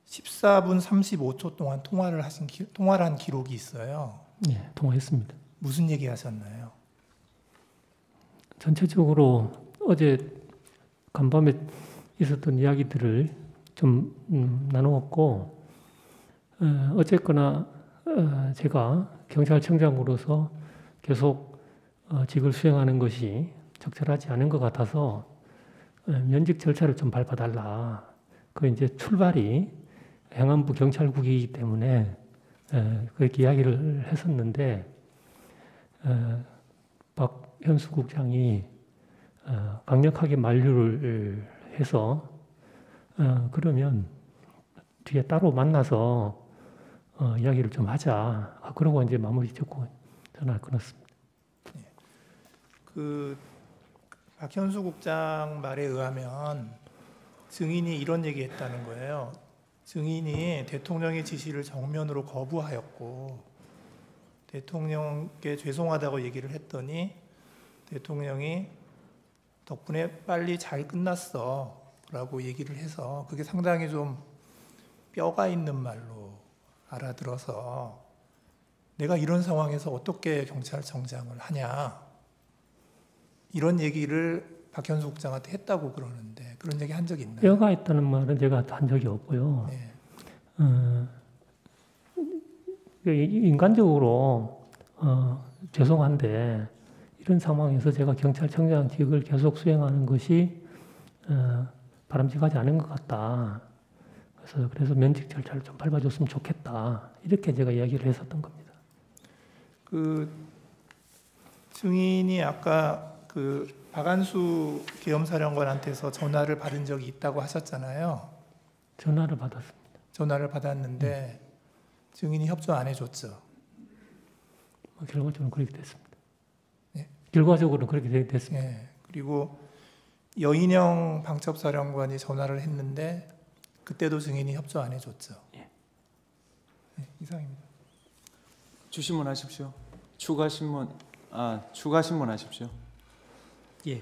14분 35초 동안 통화를 한 기록이 있어요. 예, 통화했습니다. 무슨 얘기 하셨나요? 전체적으로 어제 간밤에 있었던 이야기들을 좀 나누었고, 어쨌거나 제가 경찰청장으로서 계속 직을 수행하는 것이 적절하지 않은 것 같아서 면직 절차를 좀 밟아달라. 그 이제 출발이 행안부 경찰국이기 때문에 그렇게 이야기를 했었는데 박현수 국장이 강력하게 만류를 해서 그러면 뒤에 따로 만나서 이야기를 좀 하자. 그러고 이제 마무리 짓고 전화를 끊었습니다. 박현수 국장 말에 의하면 증인이 이런 얘기했다는 거예요. 증인이 대통령의 지시를 정면으로 거부하였고 대통령께 죄송하다고 얘기를 했더니 대통령이 덕분에 빨리 잘 끝났어 라고 얘기를 해서 그게 상당히 좀 뼈가 있는 말로 알아들어서 내가 이런 상황에서 어떻게 경찰청장을 하냐 이런 얘기를 박현수 국장한테 했다고 그러는데 그런 얘기 한 적이 있나요? 뼈가 있다는 말은 제가 한 적이 없고요. 네. 인간적으로 죄송한데 이런 상황에서 제가 경찰청장직을 계속 수행하는 것이 바람직하지 않은 것 같다. 그래서 면직 절차를 좀 밟아줬으면 좋겠다. 이렇게 제가 이야기를 했었던 겁니다. 증인이 아까 박안수 계엄사령관한테서 전화를 받은 적이 있다고 하셨잖아요. 전화를 받았습니다. 전화를 받았는데 증인이 협조 안 해줬죠. 결과적으로 그렇게 됐습니다. 네? 결과적으로 그렇게 됐습니다. 네. 그리고 여인영 방첩사령관이 전화를 했는데 그때도 증인이 협조 안 해줬죠. 예. 네, 이상입니다. 주신문 하십시오. 추가 신문 하십시오. 예.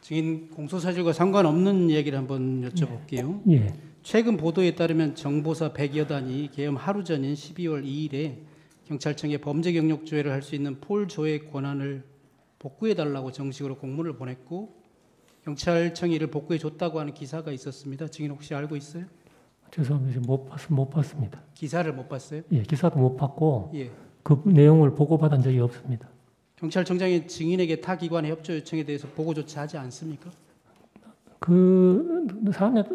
증인 공소사실과 상관없는 얘기를 한번 여쭤볼게요. 예. 최근 보도에 따르면 정보사 100여 단이 계엄 하루 전인 12월 2일에 경찰청에 범죄 경력 조회를 할 수 있는 폴 조회 권한을 복구해달라고 정식으로 공문을 보냈고 경찰청이 이를 복구해줬다고 하는 기사가 있었습니다. 증인 혹시 알고 있어요? 죄송합니다. 못 봤습니다. 기사를 못 봤어요? 예, 기사도 못 봤고 예. 그 내용을 보고받은 적이 없습니다. 경찰청장이 증인에게 타 기관의 협조 요청에 대해서 보고조차 하지 않습니까? 그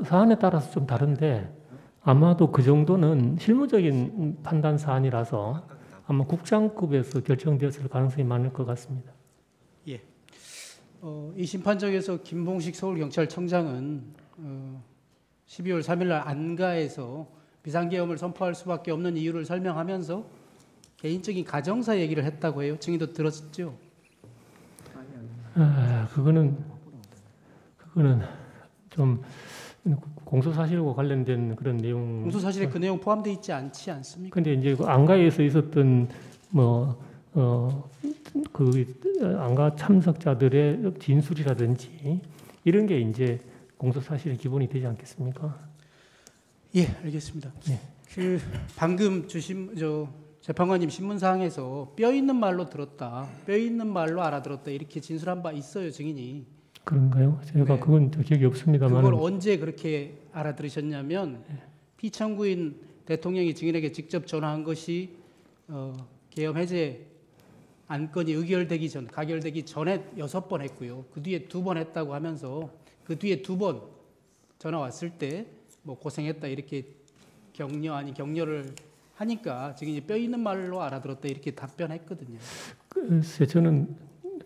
사안에 따라서 좀 다른데 아마도 그 정도는 실무적인 판단 사안이라서 아마 국장급에서 결정되었을 가능성이 많을 것 같습니다. 예. 이 심판정에서 김봉식 서울경찰청장은 12월 3일날 안가에서 비상계엄을 선포할 수밖에 없는 이유를 설명하면서 개인적인 가정사 얘기를 했다고 해요. 증인도 들었죠? 그거는 좀 공소사실과 관련된 그런 내용. 공소사실에 그 내용 포함되어 있지 않지 않습니까? 근데 이제 그 안가에서 있었던 그 안가 참석자들의 진술이라든지 이런 게 이제 공소사실의 기본이 되지 않겠습니까? 예, 알겠습니다. 예. 그 방금 주신 재판관님 신문사항에서 뼈 있는 말로 들었다, 뼈 있는 말로 알아들었다 이렇게 진술한 바 있어요, 증인이. 그런가요? 제가 네. 그건 기억이 없습니다만. 그걸 언제 그렇게 알아들으셨냐면 피청구인 대통령이 증인에게 직접 전화한 것이 계엄 해제 안건이 의결되기 전, 가결되기 전에 6번 했고요. 그 뒤에 2번 했다고 하면서 그 뒤에 2번 전화 왔을 때 뭐 고생했다 이렇게 격려 아닌 격려를 하니까 증인이 뼈 있는 말로 알아들었다 이렇게 답변했거든요. 글쎄 저는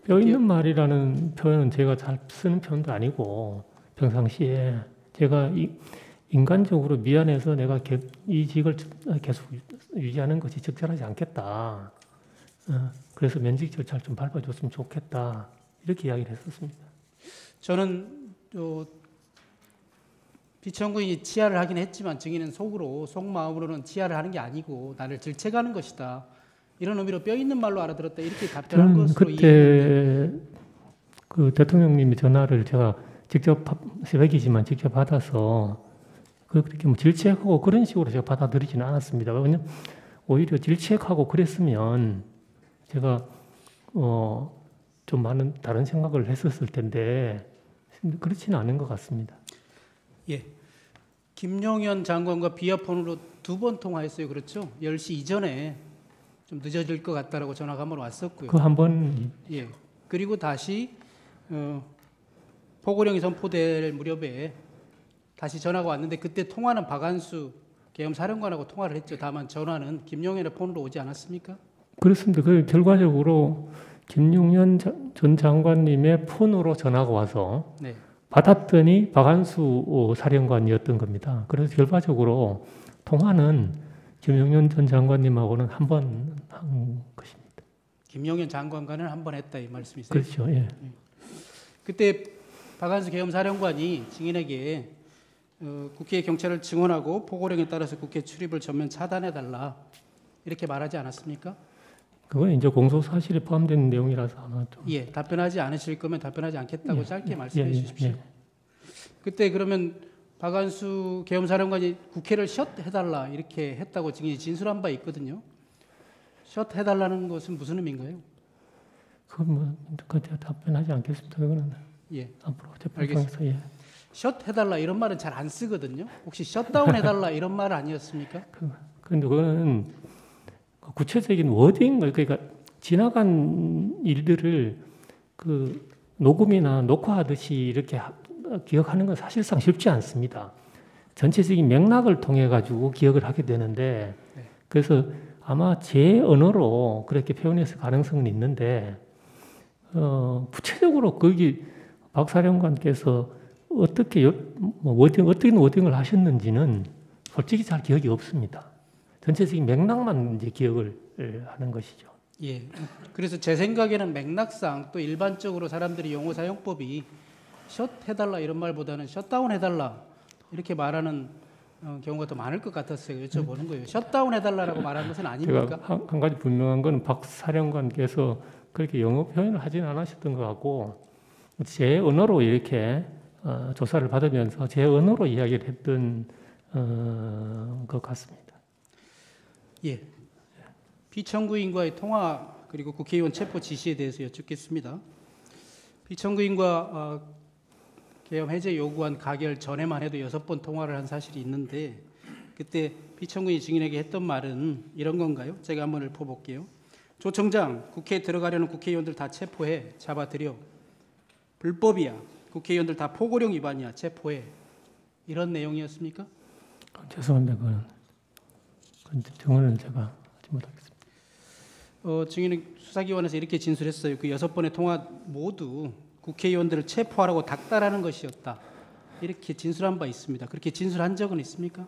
뼈 있는 말이라는 표현은 제가 잘 쓰는 표현도 아니고 평상시에 제가 인간적으로 미안해서 내가 이 직을 계속 유지하는 것이 적절하지 않겠다. 그래서 면직 절차를 좀 밟아줬으면 좋겠다. 이렇게 이야기를 했었습니다. 저는 피청구인이 치하를 하긴 했지만 증인은 속마음으로는 치하를 하는 게 아니고 나를 질책하는 것이다. 이런 의미로 뼈 있는 말로 알아들었다. 이렇게 답변한 저는 것으로 그때 이해했는데 그 대통령님의 전화를 제가 직접 새벽이지만 직접 받아서 그렇게 뭐 질책하고 그런 식으로 제가 받아들이지는 않았습니다. 왜냐면 오히려 질책하고 그랬으면 제가 좀 많은 다른 생각을 했었을 텐데 그렇지는 않은 것 같습니다. 예. 김용현 장관과 비아폰으로 2번 통화했어요. 그렇죠? 10시 이전에 좀 늦어질 것 같다라고 전화가 한번 왔었고요. 그 한 번 예. 그리고 다시 포고령이 선포될 무렵에 다시 전화가 왔는데 그때 통화는 박한수 계엄 사령관하고 통화를 했죠. 다만 전화는 김용현의 폰으로 오지 않았습니까? 그렇습니다. 그 결과적으로 김용현 전 장관님의 폰으로 전화가 와서 네. 받았더니 박한수 사령관이었던 겁니다. 그래서 결과적으로 통화는 김용현 전 장관님하고는 한 번 한 것입니다. 김용현 장관과는 한 번 했다 이 말씀이세요? 그렇죠. 예. 그때 박한수 계엄 사령관이 증인에게 국회에 경찰을 증언하고 포고령에 따라서 국회 출입을 전면 차단해달라 이렇게 말하지 않았습니까? 그건 이제 공소 사실에 포함된 내용이라서 아마 좀. 예, 답변하지 않으실 거면 답변하지 않겠다고 예, 짧게 예, 말씀해 예, 주십시오. 예. 그때 그러면 박한수 계엄 사령관이 국회를 셧 해달라 이렇게 했다고 증인이 진술한 바 있거든요. 셧 해달라는 것은 무슨 의미인가요? 그건 뭐 그때 답변하지 않겠습니다. 그거는 예, 앞으로 재판에서 예. 셧 해달라 이런 말은 잘 안 쓰거든요. 혹시 셧다운 해달라 이런 말 아니었습니까? 그런데 그거는 구체적인 워딩, 그러니까 지나간 일들을 그 녹음이나 녹화하듯이 이렇게 기억하는 건 사실상 쉽지 않습니다. 전체적인 맥락을 통해 가지고 기억을 하게 되는데, 그래서 아마 제 언어로 그렇게 표현했을 가능성은 있는데, 구체적으로 거기 박 사령관께서 어떻게 어떤 워딩을 하셨는지는 솔직히 잘 기억이 없습니다. 전체적인 맥락만 이제 기억을 하는 것이죠. 예. 그래서 제 생각에는 맥락상 또 일반적으로 사람들이 용어 사용법이 셧 해달라 이런 말보다는 셧다운 해달라 이렇게 말하는 경우가 더 많을 것 같았어요. 여쭤보는 거예요. 셧다운 해달라라고 말한 것은 아닙니까? 제가 한 가지 분명한 건 박 사령관께서 그렇게 영어 표현을 하진 않으셨던 것 같고 제 언어로 이렇게 조사를 받으면서 제 언어로 이야기를 했던 것 같습니다. 예. 피청구인과의 통화 그리고 국회의원 체포 지시에 대해서 여쭙겠습니다. 피청구인과 계엄 해제 요구안 가결 전에만 해도 6번 통화를 한 사실이 있는데 그때 피청구인이 증인에게 했던 말은 이런 건가요? 제가 한번 읊어볼게요. 조 청장, 국회에 들어가려는 국회의원들 다 체포해, 잡아들여. 불법이야. 국회의원들 다 포고령 위반이야. 체포해. 이런 내용이었습니까? 죄송합니다. 그건 증언을 제가 하지 못하겠습니다. 증인은 수사기관에서 이렇게 진술했어요. 그 6번의 통화 모두 국회의원들을 체포하라고 닥달하는 것이었다. 이렇게 진술한 바 있습니다. 그렇게 진술한 적은 있습니까?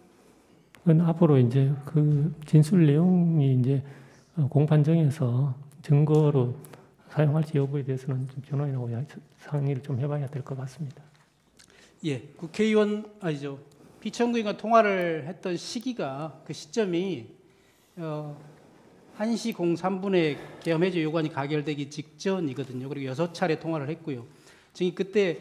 그건 앞으로 이제 그 진술 내용이 이제 공판정에서 증거로 사용할지 여부에 대해서는 좀 변호인하고 상의를 좀 해봐야 될 것 같습니다. 예, 국회의원 아니죠. 피청구인과 통화를 했던 시기가 그 시점이 1시 03분에 계엄 해제 요구안이 가결되기 직전이거든요. 그리고 6차례 통화를 했고요. 증인 그때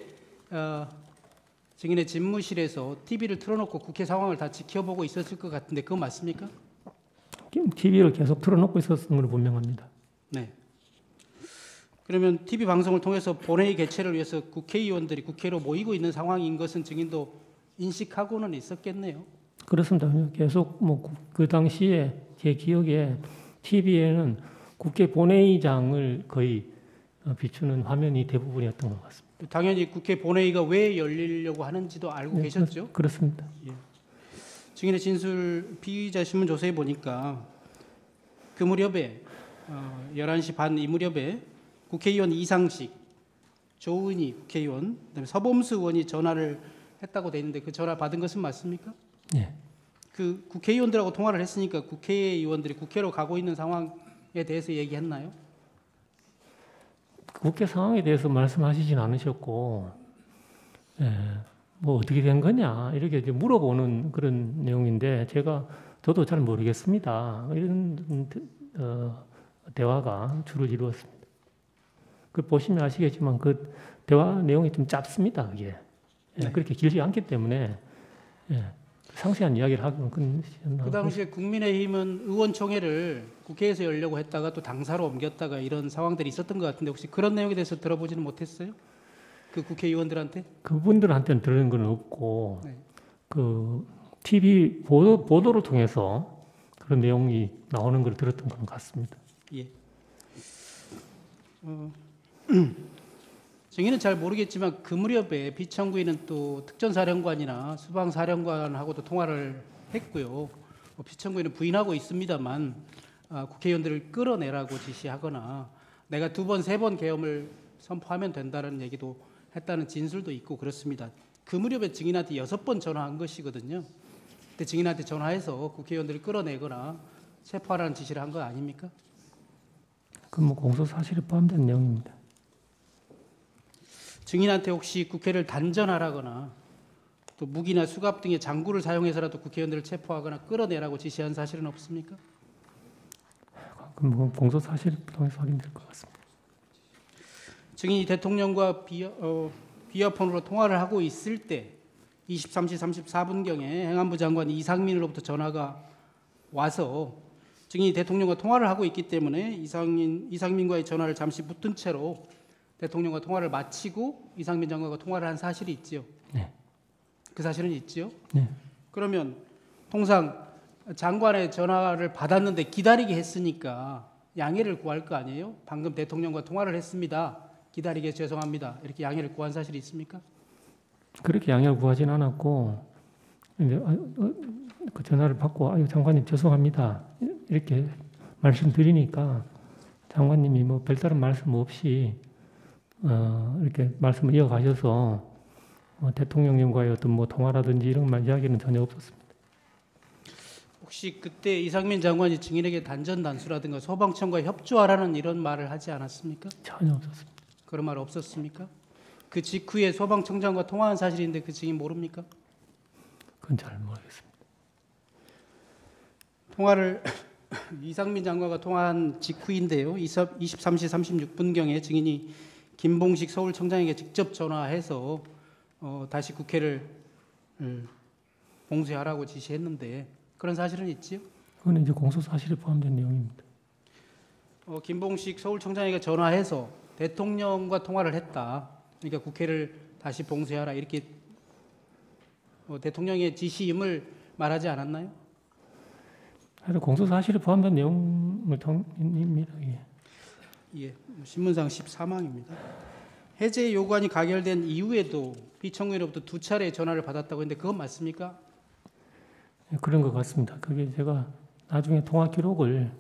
증인의 집무실에서 TV를 틀어놓고 국회 상황을 다 지켜보고 있었을 것 같은데 그건 맞습니까? TV를 계속 틀어놓고 있었던 걸 분명합니다. 네. 그러면 TV 방송을 통해서 본회의 개최를 위해서 국회의원들이 국회로 모이고 있는 상황인 것은 증인도 인식하고는 있었겠네요. 그렇습니다. 계속 그 당시에 제 기억에 TV에는 국회 본회의장을 거의 비추는 화면이 대부분이었던 것 같습니다. 당연히 국회 본회의가 왜 열리려고 하는지도 알고 계셨죠? 그렇습니다. 예. 증인의 진술 피의자 신문 조서에 보니까 그 무렵에 11시 반 이 무렵에 국회의원 이상식, 조은희 국회의원, 그다음에 서범수 의원이 전화를 했다고 돼 있는데 그 전화 받은 것은 맞습니까? 예. 그 국회의원들하고 통화를 했으니까 국회의원들이 국회로 가고 있는 상황에 대해서 얘기했나요? 국회 상황에 대해서 말씀하시진 않으셨고, 뭐 어떻게 된 거냐 이렇게 이제 물어보는 그런 내용인데 저도 잘 모르겠습니다. 이런 대화가 주로 이루었습니다. 그 보시면 아시겠지만 그 대화 내용이 좀 짧습니다. 그게 네. 그렇게 길지 않기 때문에 상세한 이야기를 하기는 그 당시에 국민의힘은 의원총회를 국회에서 열려고 했다가 또 당사로 옮겼다가 이런 상황들이 있었던 것 같은데 혹시 그런 내용에 대해서 들어보지는 못했어요? 그 국회의원들한테? 그분들한테는 들은 건 없고 네. 그 TV 보도를 통해서 그런 내용이 나오는 걸 들었던 것 같습니다. 예. 증인은 잘 모르겠지만 그 무렵에 피청구인은 또 특전사령관이나 수방사령관하고도 통화를 했고요. 피청구인은 부인하고 있습니다만 국회의원들을 끌어내라고 지시하거나 내가 2번, 3번 계엄을 선포하면 된다는 얘기도 했다는 진술도 있고 그렇습니다. 그 무렵에 증인한테 6번 전화한 것이거든요. 그때 증인한테 전화해서 국회의원들을 끌어내거나 체포하라는 지시를 한 거 아닙니까? 그건 공소 사실에 포함된 내용입니다. 증인한테 혹시 국회를 단전하라거나 또 무기나 수갑 등의 장구를 사용해서라도 국회의원들을 체포하거나 끌어내라고 지시한 사실은 없습니까? 그럼 공소 사실을 통해서 확인될 것 같습니다. 증인이 대통령과 비아폰으로 통화를 하고 있을 때 23시 34분경에 행안부 장관 이상민으로부터 전화가 와서 증인이 대통령과 통화를 하고 있기 때문에 이상민과의 전화를 잠시 붙든 채로 대통령과 통화를 마치고 이상민 장관과 통화를 한 사실이 있지요. 네. 그 사실은 있지요. 네. 그러면 통상 장관의 전화를 받았는데 기다리게 했으니까 양해를 구할 거 아니에요? 방금 대통령과 통화를 했습니다. 기다리게 죄송합니다. 이렇게 양해를 구한 사실이 있습니까? 그렇게 양해를 구하진 않았고 이제 그 전화를 받고 장관님 죄송합니다 이렇게 말씀드리니까 장관님이 뭐 별다른 말씀 없이 이렇게 말씀을 이어가셔서 대통령님과의 어떤 뭐 통화라든지 이런 말 이야기는 전혀 없었습니다. 혹시 그때 이상민 장관이 증인에게 단전단수라든가 소방청과 협조하라는 이런 말을 하지 않았습니까? 전혀 없었습니다. 그런 말 없었습니까? 그 직후에 소방청장과 통화한 사실인데 그 증인 모릅니까? 그건 잘 모르겠습니다. 통화를 이상민 장관과 통화한 직후인데요. 23시 36분경에 증인이 김봉식 서울청장에게 직접 전화해서 다시 국회를 봉쇄하라고 지시했는데 그런 사실은 있지요? 그건 이제 공소 사실에 포함된 내용입니다. 김봉식 서울청장에게 전화해서 대통령과 통화를 했다. 그러니까 국회를 다시 봉쇄하라 이렇게 대통령의 지시임을 말하지 않았나요? 하여튼 공소 사실에 포함된 내용을 통입니다. 예. 예, 신문상 14망입니다. 해제 요구안이 가결된 이후에도 피청구인으로부터 2차례 전화를 받았다고 했는데 그건 맞습니까? 예, 그런 것 같습니다. 그게 제가 나중에 통화 기록을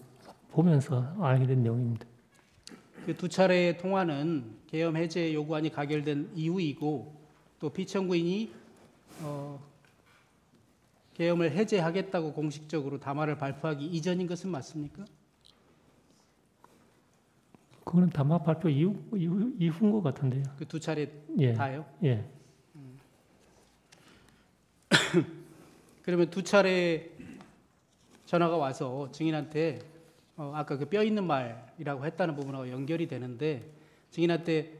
보면서 알게 된 내용입니다. 그 2차례의 통화는 계엄 해제 요구안이 가결된 이후이고 또 피청구인이 계엄을 해제하겠다고 공식적으로 담화를 발표하기 이전인 것은 맞습니까? 그거는 담화 발표 이후인 것 같은데요. 그 2차례 예. 다요? 예. 그러면 2차례 전화가 와서 증인한테 아까 그 뼈 있는 말이라고 했다는 부분하고 연결이 되는데 증인한테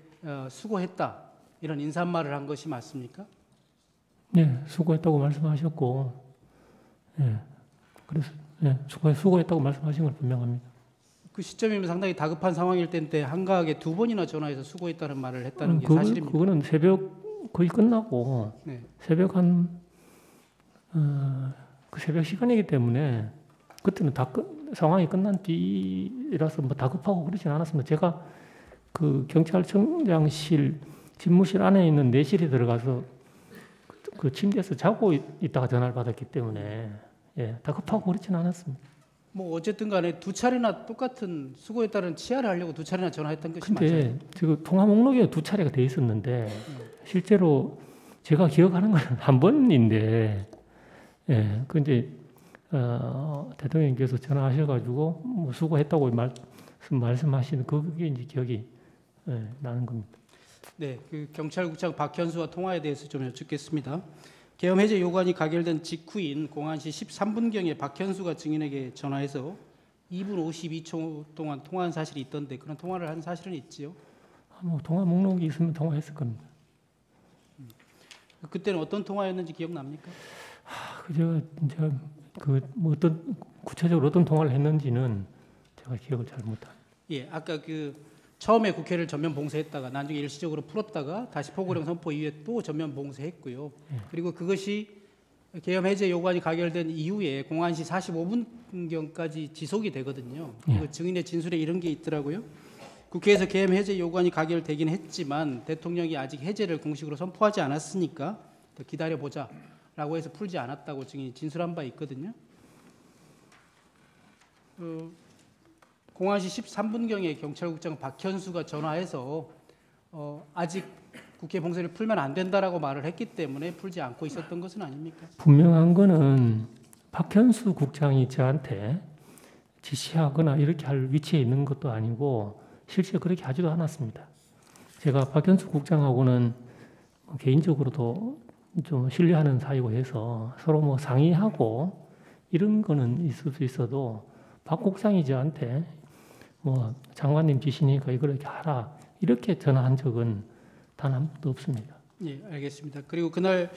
수고했다 이런 인사말을 한 것이 맞습니까? 네, 수고했다고 말씀하셨고, 예, 그래서 예, 수고했다고 말씀하신 걸 분명합니다. 그 시점이면 상당히 다급한 상황일 텐데 한가하게 2번이나 전화해서 수고했다는 말을 했다는 게 사실입니다. 그거는 새벽 거의 끝나고 네. 새벽 그 새벽 시간이기 때문에 그때는 상황이 끝난 뒤라서 뭐 다급하고 그러진 않았습니다. 제가 그 경찰청장실 집무실 안에 있는 내실에 들어가서 그 침대에서 자고 있다가 전화를 받았기 때문에 예, 다급하고 그렇진 않았습니다. 뭐 어쨌든 간에 2차례나 똑같은 수고했다는 치하를 하려고 2차례나 전화했던 것이 맞아요. 근데 지금 통화 목록에 2차례가 돼 있었는데 실제로 제가 기억하는 건 한 번인데 예, 근데 대통령께서 전화하셔가지고 뭐 수고했다고 말씀하시는 그게 이제 기억이 예, 나는 겁니다. 네, 그 경찰국장 박현수와 통화에 대해서 좀 여쭙겠습니다. 계엄 해제 요구안이 가결된 직후인 공안시 13분경에 박현수가 증인에게 전화해서 2분 52초 동안 통화한 사실이 있던데 그런 통화를 한 사실은 있지요? 뭐 통화 목록이 있으면 통화했을 겁니다. 그때는 어떤 통화였는지 기억납니까? 제가 뭐 어떤 구체적으로 어떤 통화를 했는지는 제가 기억을 잘 못합니다. 예, 아까 그 처음에 국회를 전면 봉쇄했다가 나중에 일시적으로 풀었다가 다시 포고령 선포 이후에 또 전면 봉쇄했고요. 그리고 그것이 계엄 해제 요구안이 가결된 이후에 공안시 45분경까지 지속이 되거든요. 그 증인의 진술에 이런 게 있더라고요. 국회에서 계엄 해제 요구안이 가결되긴 했지만 대통령이 아직 해제를 공식으로 선포하지 않았으니까 더 기다려보자라고 해서 풀지 않았다고 증인이 진술한 바 있거든요. 공안시 13분경에 경찰국장 박현수가 전화해서 아직 국회 봉쇄를 풀면 안 된다라고 말을 했기 때문에 풀지 않고 있었던 것은 아닙니까? 분명한 거는 박현수 국장이 저한테 지시하거나 이렇게 할 위치에 있는 것도 아니고 실제 그렇게 하지도 않았습니다. 제가 박현수 국장하고는 개인적으로도 좀 신뢰하는 사이고 해서 서로 뭐 상의하고 이런 거는 있을 수 있어도 박 국장이 저한테 뭐 장관님 지시니까 이걸 이렇게 하라 이렇게 전화한 적은 단 한 번도 없습니다. 예, 알겠습니다. 그리고 그날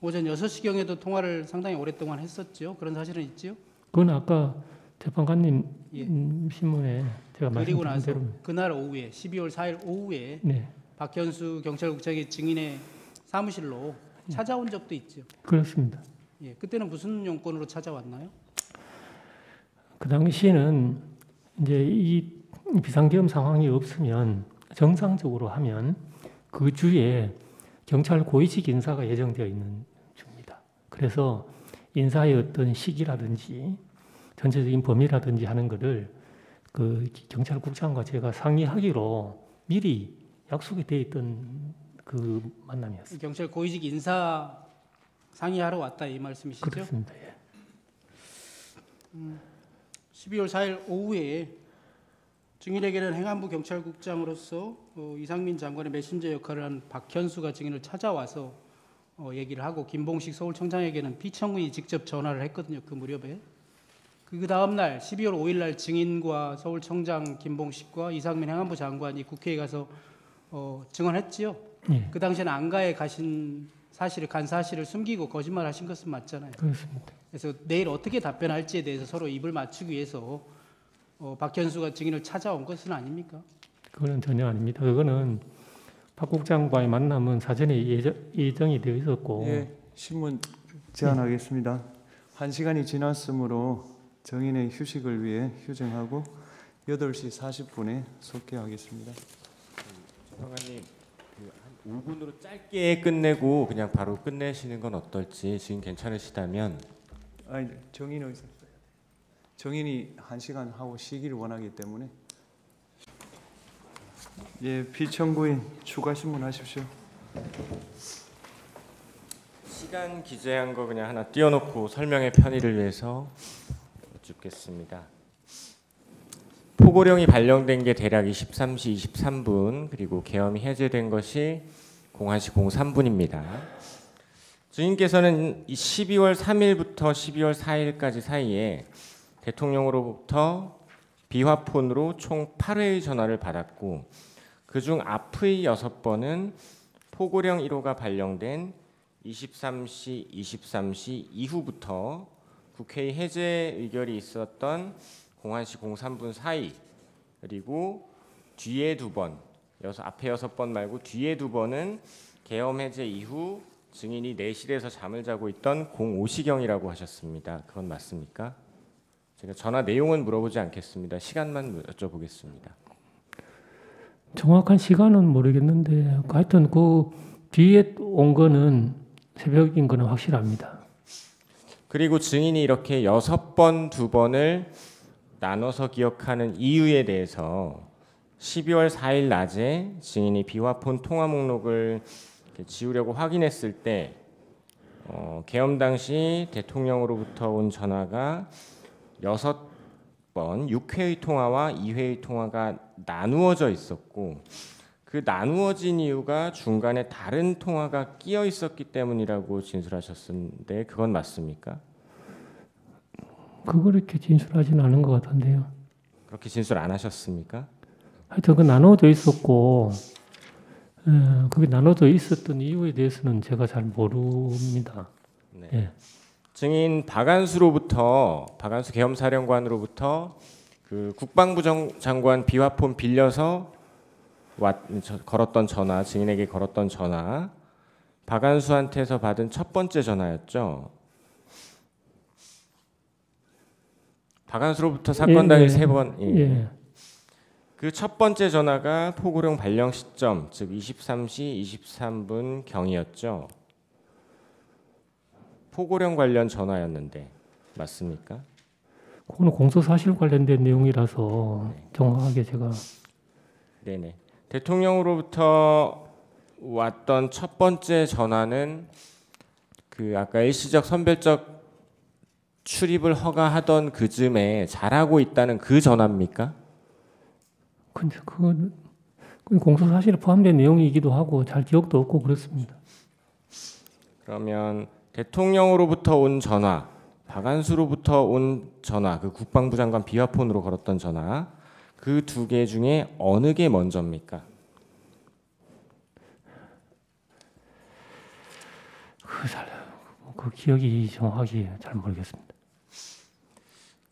오전 6시경에도 통화를 상당히 오랫동안 했었죠. 그런 사실은 있지요? 그건 아까 재판관님 예. 신문에 제가 그리고 말씀드린 나서 대로 그날 오후에 12월 4일 오후에 네, 박현수 경찰국장이 증인의 사무실로 찾아온 적도 있죠. 그렇습니다. 예, 그때는 무슨 용건으로 찾아왔나요? 그 당시에는 이제 이 비상계엄 상황이 없으면 정상적으로 하면 그 주에 경찰 고위직 인사가 예정되어 있는 중입니다. 그래서 인사의 어떤 시기라든지 전체적인 범위라든지 하는 것을 그 경찰국장과 제가 상의하기로 미리 약속이 되어 있던 그 만남이었습니다. 경찰 고위직 인사 상의하러 왔다 이 말씀이시죠? 그렇습니다. 예. 12월 4일 오후에 증인에게는 행안부 경찰국장으로서 이상민 장관의 메신저 역할을 한 박현수가 증인을 찾아와서 얘기를 하고 김봉식 서울청장에게는 피청구인이 직접 전화를 했거든요. 그 무렵에. 그 다음 날 12월 5일 날 증인과 서울청장 김봉식과 이상민 행안부 장관이 국회에 가서 증언했지요. 예. 그 당시에는 안가에 가신 간 사실을 숨기고 거짓말하신 것은 맞잖아요. 그렇습니다. 그래서 내일 어떻게 답변할지에 대해서 서로 입을 맞추기 위해서 박현수가 증인을 찾아온 것은 아닙니까? 그거는 전혀 아닙니다. 그거는 박 국장과의 만남은 사전에 예정이 되어 있었고 예, 신문 제안하겠습니다. 1시간이 지났으므로 정인의 휴식을 위해 휴정하고 8시 40분에 속개하겠습니다. 정관님, 한 5분으로 짧게 끝내고 그냥 바로 끝내시는 건 어떨지 지금 괜찮으시다면. 아니, 정인이 1시간 하고 쉬기를 원하기 때문에. 예, 피청구인 추가 신문하십시오. 시간 기재한 거 그냥 하나 띄워놓고 설명의 편의를 위해서 여쭙겠습니다. 포고령이 발령된 게 대략 23시 23분, 그리고 계엄이 해제된 것이 01시 03분입니다. 증인께서는 12월 3일부터 12월 4일까지 사이에 대통령으로부터 비화폰으로 총 8회의 전화를 받았고, 그중 앞의 6번은 포고령 1호가 발령된 23시 23시 이후부터 국회의 해제 의결이 있었던 01시 03분 사이, 그리고 뒤에 2번, 앞에 6번 말고 뒤에 2번은 계엄 해제 이후 증인이 내실에서 잠을 자고 있던 05시경이라고 하셨습니다. 그건 맞습니까? 제가 전화 내용은 물어보지 않겠습니다. 시간만 여쭤보겠습니다. 정확한 시간은 모르겠는데 하여튼 그 뒤에 온 거는 새벽인 거는 확실합니다. 그리고 증인이 이렇게 6번, 2번을 나눠서 기억하는 이유에 대해서 12월 4일 낮에 증인이 비화폰 통화 목록을 지우려고 확인했을 때 계엄 당시 대통령으로부터 온 전화가 6번, 6회의 통화와 2회의 통화가 나누어져 있었고, 그 나누어진 이유가 중간에 다른 통화가 끼어 있었기 때문이라고 진술하셨는데 그건 맞습니까? 그걸 이렇게 진술하지는 않은 것 같은데요. 그렇게 진술 안 하셨습니까? 하여튼 그 나눠져 있었고 그게 나눠져 있었던 이유에 대해서는 제가 잘 모릅니다. 네. 예. 증인 박안수 계엄사령관으로부터 그 국방부 장관 비화폰 빌려서 걸었던 전화, 증인에게 걸었던 전화, 박안수한테서 받은 첫 번째 전화였죠. 박안수로부터 사건 당일 3번. 예. 그 첫 번째 전화가 포고령 발령 시점, 즉 23시 23분 경이었죠. 포고령 관련 전화였는데 맞습니까? 그거는 공소사실 관련된 내용이라서 정확하게 제가 네네. 대통령으로부터 왔던 첫 번째 전화는 그 아까 일시적 선별적 출입을 허가하던 그 즈음에 잘하고 있다는 그 전화입니까? 근데 그건 공소사실에 포함된 내용이기도 하고 잘 기억도 없고 그렇습니다. 그러면 대통령으로부터 온 전화, 박안수로부터 온 전화, 그 국방부 장관 비화폰으로 걸었던 전화, 그 2개 중에 어느 게 먼저입니까? 그 기억이 정확하게 잘 모르겠습니다.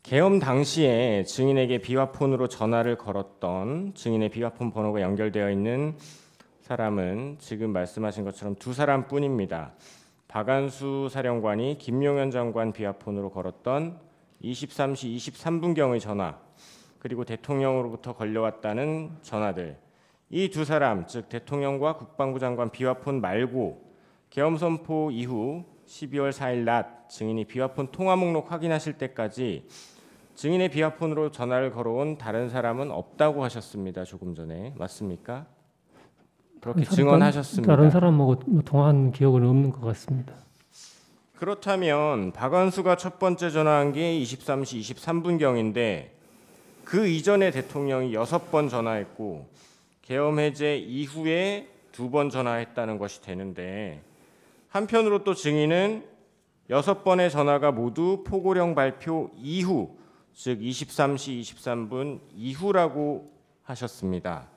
계엄 당시에 증인에게 비화폰으로 전화를 걸었던 증인의 비화폰 번호가 연결되어 있는 사람은 지금 말씀하신 것처럼 2사람뿐입니다. 박안수 사령관이 김용현 장관 비화폰으로 걸었던 23시 23분경의 전화, 그리고 대통령으로부터 걸려왔다는 전화들, 이 2사람, 즉 대통령과 국방부 장관 비화폰 말고 계엄 선포 이후 12월 4일 낮 증인이 비화폰 통화 목록 확인하실 때까지 증인의 비화폰으로 전화를 걸어온 다른 사람은 없다고 하셨습니다. 조금 전에 맞습니까? 그렇게 증언하셨습니다. 다른 사람하고 통화한 기억은 없는 것 같습니다. 그렇다면 박안수가 첫 번째 전화한 게 23시 23분경인데 그 이전에 대통령이 6번 전화했고 계엄 해제 이후에 2번 전화했다는 것이 되는데, 한편으로 또 증인은 6번의 전화가 모두 포고령 발표 이후, 즉 23시 23분 이후라고 하셨습니다.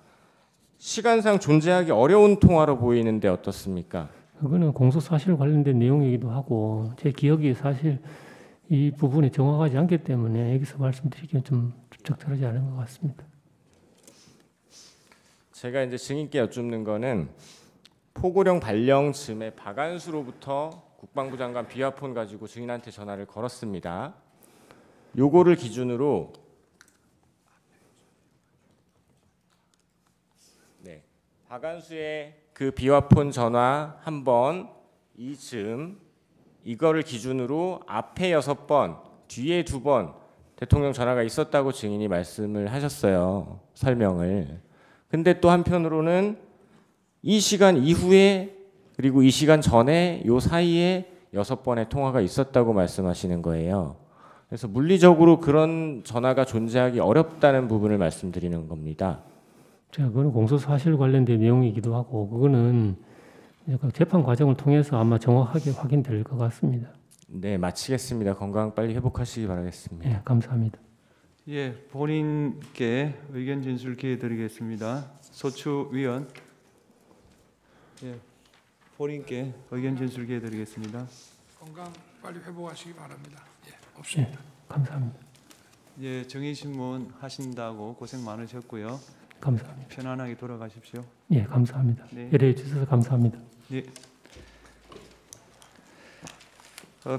시간상 존재하기 어려운 통화로 보이는데 어떻습니까? 그거는 공소사실 관련된 내용이기도 하고 제 기억이 사실 이 부분이 정확하지 않기 때문에 여기서 말씀드리기는 좀 적절하지 않은 것 같습니다. 제가 이제 증인께 여쭙는 거는 포고령 발령 즈음에 박안수로부터 국방부 장관 비화폰 가지고 증인한테 전화를 걸었습니다. 요거를 기준으로 네, 박안수의 그 비화폰 전화 한 번, 이 즈음 이거를 기준으로 앞에 6번, 뒤에 2번 대통령 전화가 있었다고 증인이 말씀을 하셨어요. 설명을. 근데 또 한편으로는 이 시간 이후에 그리고 이 시간 전에 요 사이에 6번의 통화가 있었다고 말씀하시는 거예요. 그래서 물리적으로 그런 전화가 존재하기 어렵다는 부분을 말씀드리는 겁니다. 제가 그거는 공소사실 관련된 내용이기도 하고 그거는 재판 과정을 통해서 아마 정확하게 확인될 것 같습니다. 네, 마치겠습니다. 건강 빨리 회복하시기 바라겠습니다. 네, 감사합니다. 예, 본인께 의견 진술 기회 드리겠습니다. 소추위원. 예, 본인께 의견 진술 기회 드리겠습니다. 건강 빨리 회복하시기 바랍니다. 예, 없습니다. 네, 감사합니다. 예, 정의신문 하신다고 고생 많으셨고요. 감사합니다. 편안하게 돌아가십시오. 예, 감사합니다. 네. 배려해 주셔서 감사합니다. 예.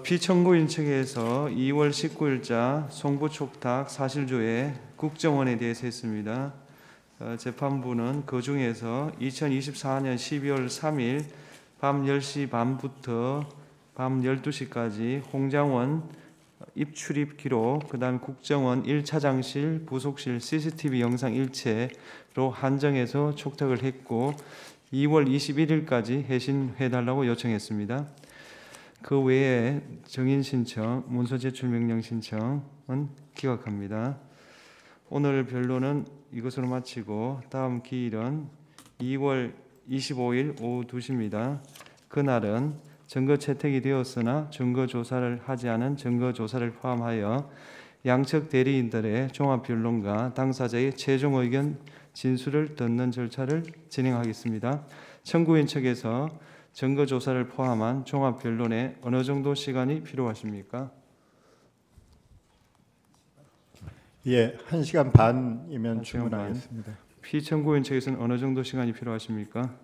피청구인 측에서 2월 19일자 송부촉탁 사실조회 국정원에 대해서 했습니다. 재판부는 그 중에서 2024년 12월 3일 밤 10시 반부터 밤 12시까지 홍장원 입출입 기록, 그 다음 국정원 1차장실, 부속실 CCTV 영상 일체로 한정해서 촉탁을 했고 2월 21일까지 해신해달라고 요청했습니다. 그 외에 정인 신청, 문서 제출 명령 신청은 기각합니다. 오늘 변론은 이것으로 마치고 다음 기일은 2월 25일 오후 2시입니다. 그날은 증거 채택이 되었으나 증거 조사를 하지 않은 증거 조사를 포함하여 양측 대리인들의 종합 변론과 당사자의 최종 의견 진술을 듣는 절차를 진행하겠습니다. 청구인 측에서 증거 조사를 포함한 종합 변론에 어느 정도 시간이 필요하십니까? 예, 1시간 반이면 1시간 충분하겠습니다. 피청구인 측에서는 어느 정도 시간이 필요하십니까?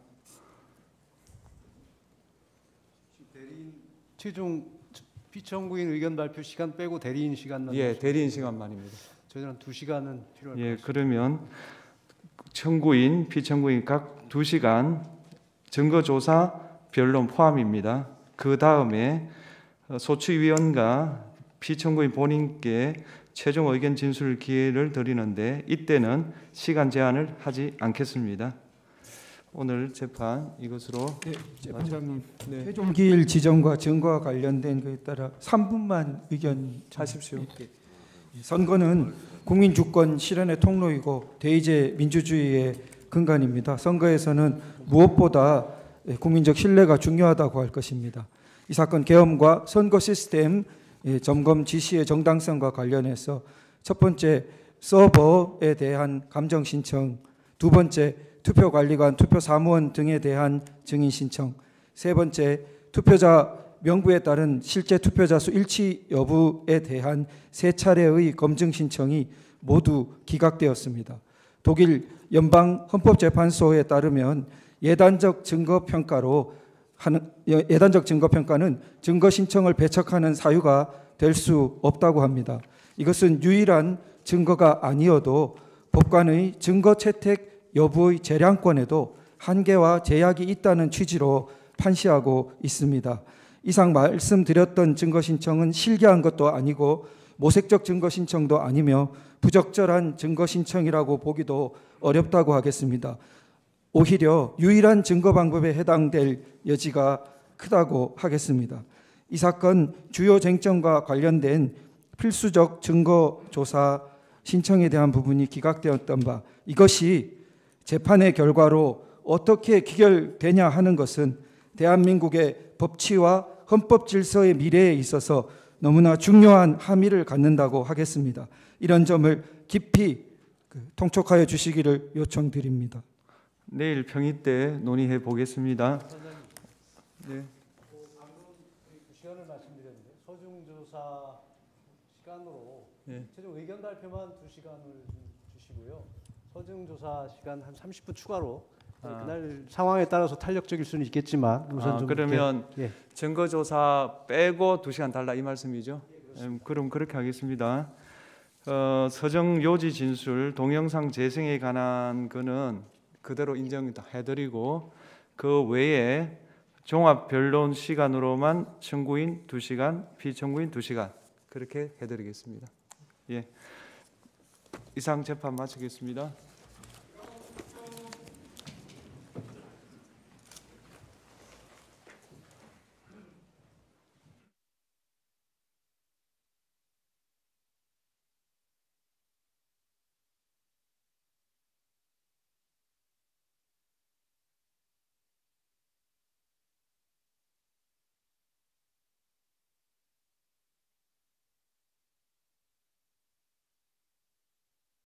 최종 피청구인 의견 발표 시간 빼고 대리인 시간만. 예, 대리인 시간만입니다. 저희는 2시간은 필요할 것 예, 같습니다. 그러면 청구인, 피청구인 각 2시간 증거 조사 변론 포함입니다. 그 다음에 소추위원과 피청구인 본인께 최종 의견 진술 기회를 드리는데 이때는 시간 제한을 하지 않겠습니다. 오늘 재판 이것으로 재판장님, 네. 최종 기일 지정과 증거와 관련된 것에 따라 3분만 의견 하십시오. 선거는 국민 주권 실현의 통로이고 대의제 민주주의의 근간입니다. 선거에서는 무엇보다 국민적 신뢰가 중요하다고 할 것입니다. 이 사건 계엄과 선거 시스템 점검 지시의 정당성과 관련해서 첫 번째 서버에 대한 감정 신청, 두 번째 투표관리관, 투표사무원 등에 대한 증인 신청, 세 번째 투표자 명부에 따른 실제 투표자 수 일치 여부에 대한 세 차례의 검증 신청이 모두 기각되었습니다. 독일 연방헌법재판소에 따르면 예단적 증거 평가는 증거 신청을 배척하는 사유가 될 수 없다고 합니다. 이것은 유일한 증거가 아니어도 법관의 증거 채택 여부의 재량권에도 한계와 제약이 있다는 취지로 판시하고 있습니다. 이상 말씀드렸던 증거 신청은 실기한 것도 아니고 모색적 증거 신청도 아니며 부적절한 증거 신청이라고 보기도 어렵다고 하겠습니다. 오히려 유일한 증거 방법에 해당될 여지가 크다고 하겠습니다. 이 사건 주요 쟁점과 관련된 필수적 증거 조사 신청에 대한 부분이 기각되었던 바, 이것이 재판의 결과로 어떻게 기결되냐 하는 것은 대한민국의 법치와 헌법 질서의 미래에 있어서 너무나 중요한 함의를 갖는다고 하겠습니다. 이런 점을 깊이 통촉하여 주시기를 요청드립니다. 내일 평의 때 논의해 보겠습니다. 예. 방금 2시간을 말씀드렸는데 서중조사 시간으로 예. 최종 의견 발표만 2시간을 주시고요. 서중조사 시간 한 30분 추가로 그날 상황에 따라서 탄력적일 수는 있겠지만 우선 좀 그러면 이렇게, 예. 증거조사 빼고 2시간 달라 이 말씀이죠? 그럼 그렇게 하겠습니다. 서정 요지 진술 동영상 재생에 관한 거는 그대로 인정해드리고 그 외에 종합 변론 시간으로만 청구인 2시간, 피청구인 2시간 그렇게 해드리겠습니다. 예, 이상 재판 마치겠습니다.